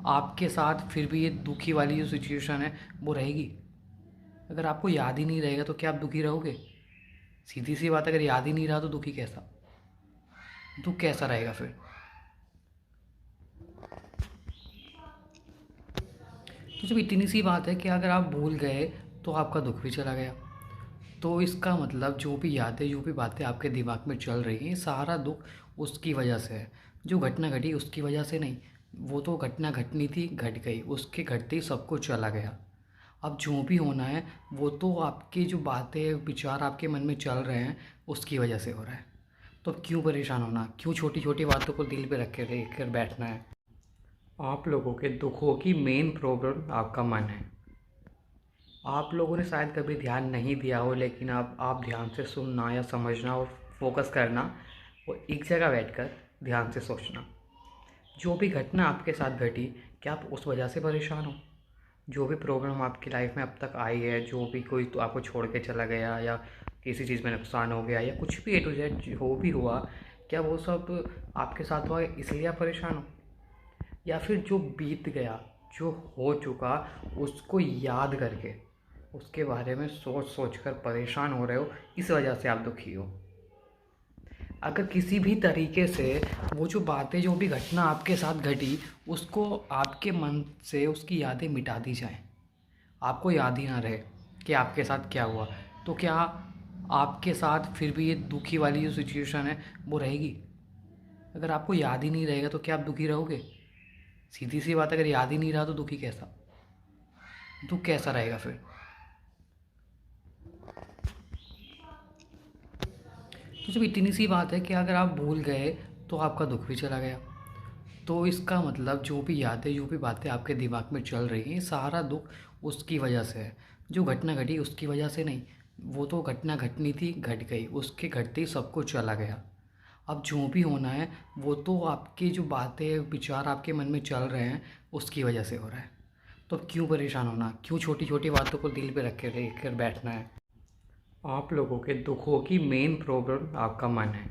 S1: आपके साथ फिर भी ये दुखी वाली जो सिचुएशन है वो रहेगी? अगर आपको याद ही नहीं रहेगा तो क्या आप दुखी रहोगे? सीधी सी बात, अगर याद ही नहीं रहा तो दुखी कैसा, दुख कैसा रहेगा फिर? तो जब इतनी सी बात है कि अगर आप भूल गए तो आपका दुख भी चला गया, तो इसका मतलब जो भी यादें, जो भी बातें आपके दिमाग में चल रही हैं, सारा दुख उसकी वजह से है। जो घटना घटी उसकी वजह से नहीं, वो तो घटना घटनी थी, घट गई, उसके घटते ही सब कुछ चला गया। अब जो भी होना है वो तो आपकी जो बातें विचार आपके मन में चल रहे हैं उसकी वजह से हो रहा है। तो अब क्यों परेशान होना, क्यों छोटी छोटी बातों को दिल पे रख के रख कर बैठना है। आप लोगों के दुखों की मेन प्रॉब्लम आपका मन है। आप लोगों ने शायद कभी ध्यान नहीं दिया हो, लेकिन अब आप ध्यान से सुनना या समझना और फोकस करना और एक जगह बैठकर ध्यान से सोचना। जो भी घटना आपके साथ घटी, क्या आप उस वजह से परेशान हो? जो भी प्रॉब्लम आपकी लाइफ में अब तक आई है, जो भी कोई तो आपको छोड़ के चला गया या किसी चीज़ में नुकसान हो गया या कुछ भी ए टू जेड जो भी हुआ, क्या वो सब आपके साथ हुआ इसलिए आप परेशान हो? या फिर जो बीत गया, जो हो चुका, उसको याद करके उसके बारे में सोच सोच कर परेशान हो रहे हो, इस वजह से आप दुखी हो। अगर किसी भी तरीके से वो जो बातें, जो भी घटना आपके साथ घटी, उसको आपके मन से उसकी यादें मिटा दी जाएं, आपको याद ही ना रहे कि आपके साथ क्या हुआ, तो क्या आपके साथ फिर भी ये दुखी वाली जो सिचुएशन है वो रहेगी? अगर आपको याद ही नहीं रहेगा तो क्या आप दुखी रहोगे? सीधी सी बात, अगर याद ही नहीं रहा तो दुखी कैसा, दुख कैसा रहेगा फिर? तो जब इतनी सी बात है कि अगर आप भूल गए तो आपका दुख भी चला गया, तो इसका मतलब जो भी यादें, जो भी बातें आपके दिमाग में चल रही हैं, सारा दुख उसकी वजह से है। जो घटना घटी उसकी वजह से नहीं, वो तो घटना घटनी थी, घट गई, उसके घटते ही सब कुछ चला गया। अब जो भी होना है वो तो आपकी जो बातें विचार आपके मन में चल रहे हैं उसकी वजह से हो रहा है। तो अब क्यों परेशान होना, क्यों छोटी छोटी बातों को दिल पे रख कर बैठना है। आप लोगों के दुखों की मेन प्रॉब्लम आपका मन है।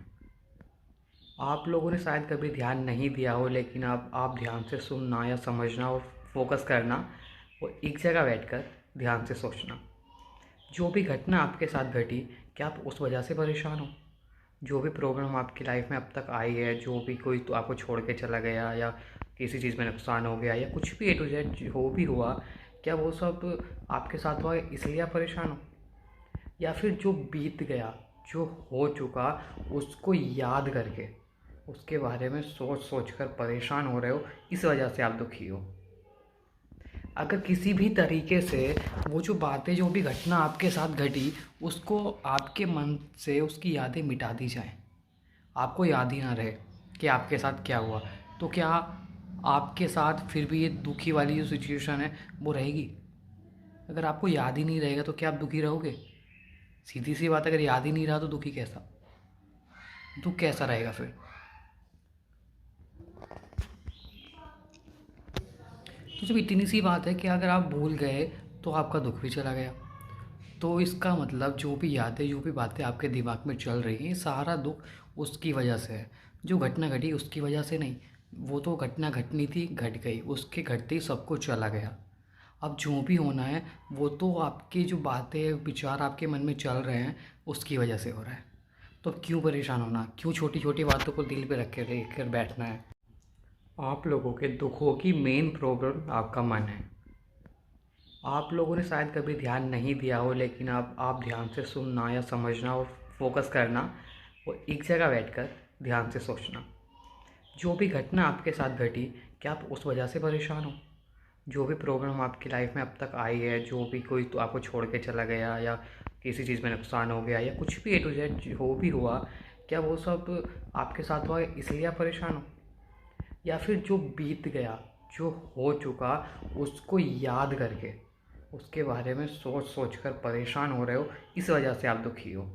S1: आप लोगों ने शायद कभी ध्यान नहीं दिया हो, लेकिन अब आप ध्यान से सुनना या समझना और फोकस करना और एक जगह बैठकर ध्यान से सोचना। जो भी घटना आपके साथ घटी, क्या आप उस वजह से परेशान हो? जो भी प्रॉब्लम आपकी लाइफ में अब तक आई है, जो भी कोई तो आपको छोड़ के चला गया या किसी चीज़ में नुकसान हो गया या कुछ भी ए टू जेड जो भी हुआ, क्या वो सब आपके साथ हुआ इसलिए आप परेशान हो? या फिर जो बीत गया, जो हो चुका, उसको याद करके उसके बारे में सोच सोच कर परेशान हो रहे हो, इस वजह से आप दुखी हो। अगर किसी भी तरीके से वो जो बातें, जो भी घटना आपके साथ घटी, उसको आपके मन से उसकी यादें मिटा दी जाएं, आपको याद ही ना रहे कि आपके साथ क्या हुआ, तो क्या आपके साथ फिर भी ये दुखी वाली जो सिचुएशन है वो रहेगी? अगर आपको याद ही नहीं रहेगा तो क्या आप दुखी रहोगे? सीधी सी बात, अगर याद ही नहीं रहा तो दुखी कैसा, दुख कैसा रहेगा फिर? तो जब इतनी सी बात है कि अगर आप भूल गए तो आपका दुख भी चला गया, तो इसका मतलब जो भी यादें, जो भी बातें आपके दिमाग में चल रही हैं, सारा दुख उसकी वजह से है। जो घटना घटी उसकी वजह से नहीं, वो तो घटना घटनी थी, घट गई, उसके घटते ही सब कुछ चला गया। अब जो भी होना है वो तो आपकी जो बातें विचार आपके मन में चल रहे हैं उसकी वजह से हो रहा है। तो अब क्यों परेशान होना, क्यों छोटी छोटी बातों को दिल पे रख कर बैठना है। आप लोगों के दुखों की मेन प्रॉब्लम आपका मन है। आप लोगों ने शायद कभी ध्यान नहीं दिया हो, लेकिन अब आप ध्यान से सुनना या समझना और फोकस करना और एक जगह बैठकर ध्यान से सोचना। जो भी घटना आपके साथ घटी, क्या आप उस वजह से परेशान हो? जो भी प्रॉब्लम आपकी लाइफ में अब तक आई है, जो भी कोई तो आपको छोड़ के चला गया या किसी चीज़ में नुकसान हो गया या कुछ भी ए टू जेड जो भी हुआ, क्या वो सब आपके साथ हुआ इसलिए आप परेशान हो? या फिर जो बीत गया, जो हो चुका, उसको याद करके उसके बारे में सोच सोच कर परेशान हो रहे हो, इस वजह से आप दुखी हो।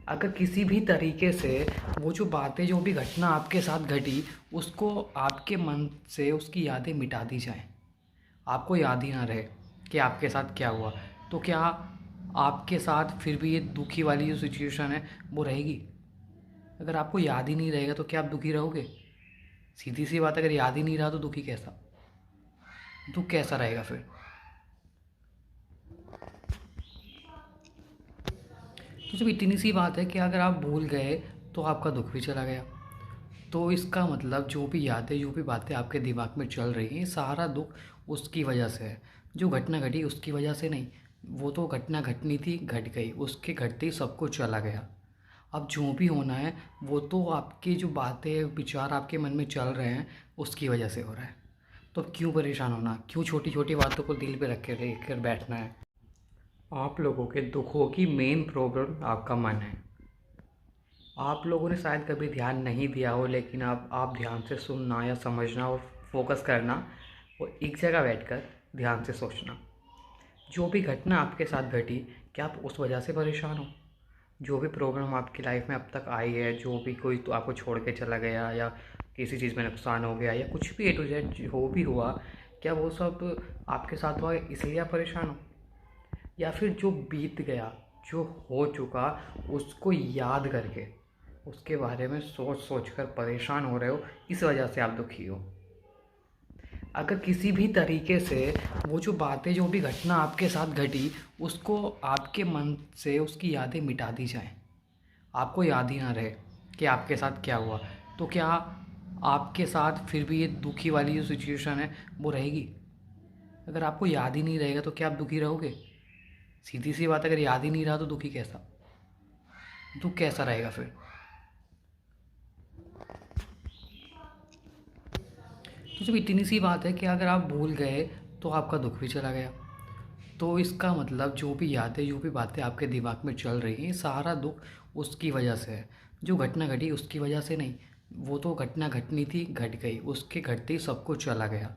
S1: अगर किसी भी तरीके से वो जो बातें, जो भी घटना आपके साथ घटी, उसको आपके मन से उसकी यादें मिटा दी जाएं, आपको याद ही ना रहे कि आपके साथ क्या हुआ, तो क्या आपके साथ फिर भी ये दुखी वाली जो सिचुएशन है वो रहेगी? अगर आपको याद ही नहीं रहेगा तो क्या आप दुखी रहोगे? सीधी सी बात, अगर याद ही नहीं रहा तो दुखी कैसा, दुख कैसा रहेगा फिर? तो जब इतनी सी बात है कि अगर आप भूल गए तो आपका दुख भी चला गया, तो इसका मतलब जो भी यादें, जो भी बातें आपके दिमाग में चल रही हैं, सारा दुख उसकी वजह से है। जो घटना घटी उसकी वजह से नहीं, वो तो घटना घटनी थी, घट गई, उसके घटते ही सब कुछ चला गया। अब जो भी होना है वो तो आपकी जो बातें विचार आपके मन में चल रहे हैं उसकी वजह से हो रहा है। तो क्यों परेशान होना, क्यों छोटी छोटी बातों को दिल पे रख कर बैठना है। आप लोगों के दुखों की मेन प्रॉब्लम आपका मन है। आप लोगों ने शायद कभी ध्यान नहीं दिया हो, लेकिन आप ध्यान से सुनना या समझना और फोकस करना और एक जगह बैठकर ध्यान से सोचना। जो भी घटना आपके साथ घटी, क्या आप उस वजह से परेशान हो? जो भी प्रॉब्लम आपकी लाइफ में अब तक आई है, जो भी कोई तो आपको छोड़ के चला गया या किसी चीज़ में नुकसान हो गया या कुछ भी A to Z जो भी हुआ, क्या वो सब आपके साथ हुआ इसलिए आप परेशान हो? या फिर जो बीत गया, जो हो चुका, उसको याद करके उसके बारे में सोच सोच कर परेशान हो रहे हो, इस वजह से आप दुखी हो? अगर किसी भी तरीके से वो जो बातें, जो भी घटना आपके साथ घटी, उसको आपके मन से उसकी यादें मिटा दी जाएं, आपको याद ही ना रहे कि आपके साथ क्या हुआ, तो क्या आपके साथ फिर भी ये दुखी वाली जो सिचुएशन है वो रहेगी? अगर आपको याद ही नहीं रहेगा तो क्या आप दुखी रहोगे? सीधी सी बात, अगर याद ही नहीं रहा तो दुखी कैसा, दुख कैसा रहेगा फिर? तो जब इतनी सी बात है कि अगर आप भूल गए तो आपका दुख भी चला गया, तो इसका मतलब जो भी यादें, जो भी बातें आपके दिमाग में चल रही हैं, सारा दुख उसकी वजह से है। जो घटना घटी उसकी वजह से नहीं, वो तो घटना घटनी थी, घट गई, उसके घटते ही सब कुछ चला गया।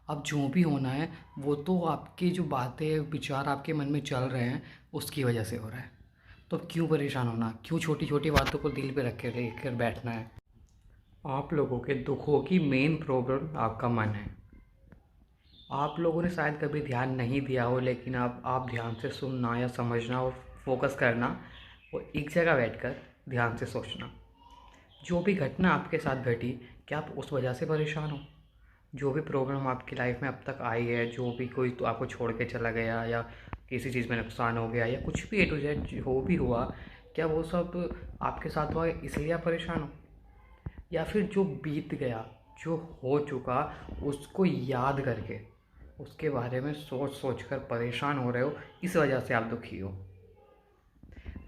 S1: अब जो भी होना है वो तो आपकी जो बातें, विचार आपके मन में चल रहे हैं, उसकी वजह से हो रहा है। तो अब क्यों परेशान होना, क्यों छोटी छोटी बातों को दिल पे रख कर बैठना है। आप लोगों के दुखों की मेन प्रॉब्लम आपका मन है। आप लोगों ने शायद कभी ध्यान नहीं दिया हो, लेकिन आप ध्यान से सुनना या समझना और फोकस करना और एक जगह बैठकर ध्यान से सोचना। जो भी घटना आपके साथ घटी, क्या आप उस वजह से परेशान हो? जो भी प्रॉब्लम आपकी लाइफ में अब तक आई है, जो भी कोई तो आपको छोड़ के चला गया या किसी चीज़ में नुकसान हो गया या कुछ भी A to Z जो भी हुआ, क्या वो सब आपके साथ हुआ इसलिए आप परेशान हो? या फिर जो बीत गया, जो हो चुका, उसको याद करके उसके बारे में सोच सोच कर परेशान हो रहे हो, इस वजह से आप दुखी हो?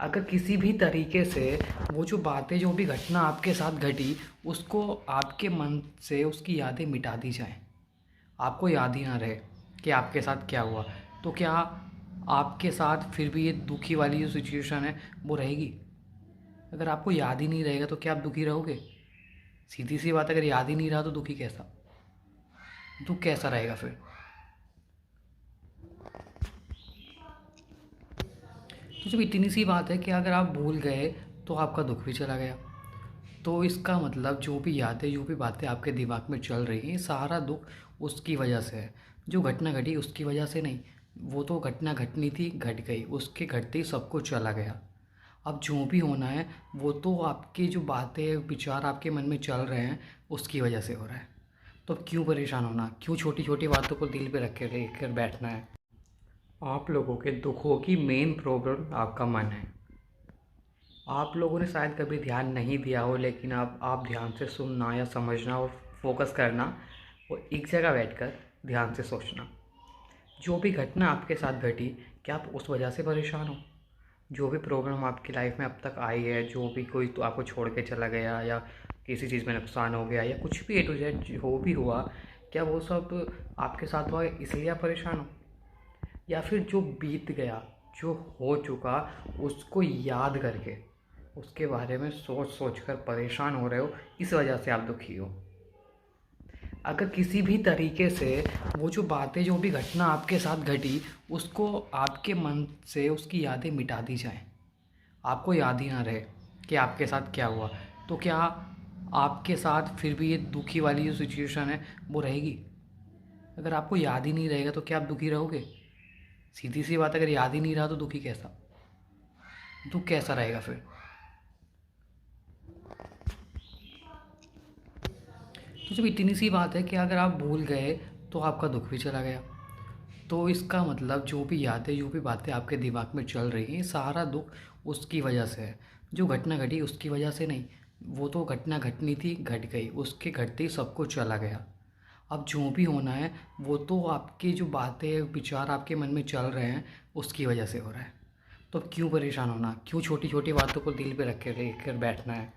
S1: अगर किसी भी तरीके से वो जो बातें, जो भी घटना आपके साथ घटी, उसको आपके मन से उसकी यादें मिटा दी जाएं, आपको याद ही ना रहे कि आपके साथ क्या हुआ, तो क्या आपके साथ फिर भी ये दुखी वाली जो सिचुएशन है वो रहेगी? अगर आपको याद ही नहीं रहेगा तो क्या आप दुखी रहोगे? सीधी सी बात, अगर याद ही नहीं रहा तो दुखी कैसा, दुख कैसा रहेगा फिर? तो जब इतनी सी बात है कि अगर आप भूल गए तो आपका दुख भी चला गया, तो इसका मतलब जो भी यादें, जो भी बातें आपके दिमाग में चल रही हैं, सारा दुख उसकी वजह से है। जो घटना घटी उसकी वजह से नहीं, वो तो घटना घटनी थी, घट गई, उसके घटते ही सब कुछ चला गया। अब जो भी होना है वो तो आपकी जो बातें, विचार आपके मन में चल रहे हैं, उसकी वजह से हो रहा है। तो अब क्यों परेशान होना, क्यों छोटी छोटी बातों को दिल पे रख कर बैठना है। आप लोगों के दुखों की मेन प्रॉब्लम आपका मन है। आप लोगों ने शायद कभी ध्यान नहीं दिया हो, लेकिन आप ध्यान से सुनना या समझना और फोकस करना और एक जगह बैठकर ध्यान से सोचना। जो भी घटना आपके साथ घटी, क्या आप उस वजह से परेशान हो? जो भी प्रॉब्लम आपकी लाइफ में अब तक आई है, जो भी कोई तो आपको छोड़ के चला गया या किसी चीज़ में नुकसान हो गया या कुछ भी A to Z जो भी हुआ, क्या वो सब आपके साथ हुआ इसलिए आप परेशान हो? या फिर जो बीत गया, जो हो चुका, उसको याद करके उसके बारे में सोच सोच कर परेशान हो रहे हो, इस वजह से आप दुखी हो? अगर किसी भी तरीके से वो जो बातें, जो भी घटना आपके साथ घटी, उसको आपके मन से उसकी यादें मिटा दी जाएं, आपको याद ही ना रहे कि आपके साथ क्या हुआ, तो क्या आपके साथ फिर भी ये दुखी वाली जो सिचुएशन है वो रहेगी? अगर आपको याद ही नहीं रहेगा तो क्या आप दुखी रहोगे? सीधी सी बात, अगर याद ही नहीं रहा तो दुखी कैसा, दुख कैसा रहेगा फिर? तो जब इतनी सी बात है कि अगर आप भूल गए तो आपका दुख भी चला गया, तो इसका मतलब जो भी यादें, जो भी बातें आपके दिमाग में चल रही हैं, सारा दुख उसकी वजह से है। जो घटना घटी उसकी वजह से नहीं, वो तो घटना घटनी थी, घट गई, उसके घटते ही सब कुछ चला गया। अब जो भी होना है वो तो आपकी जो बातें, विचार आपके मन में चल रहे हैं, उसकी वजह से हो रहा है। तो अब क्यों परेशान होना, क्यों छोटी छोटी बातों को दिल पे रख कर बैठना है।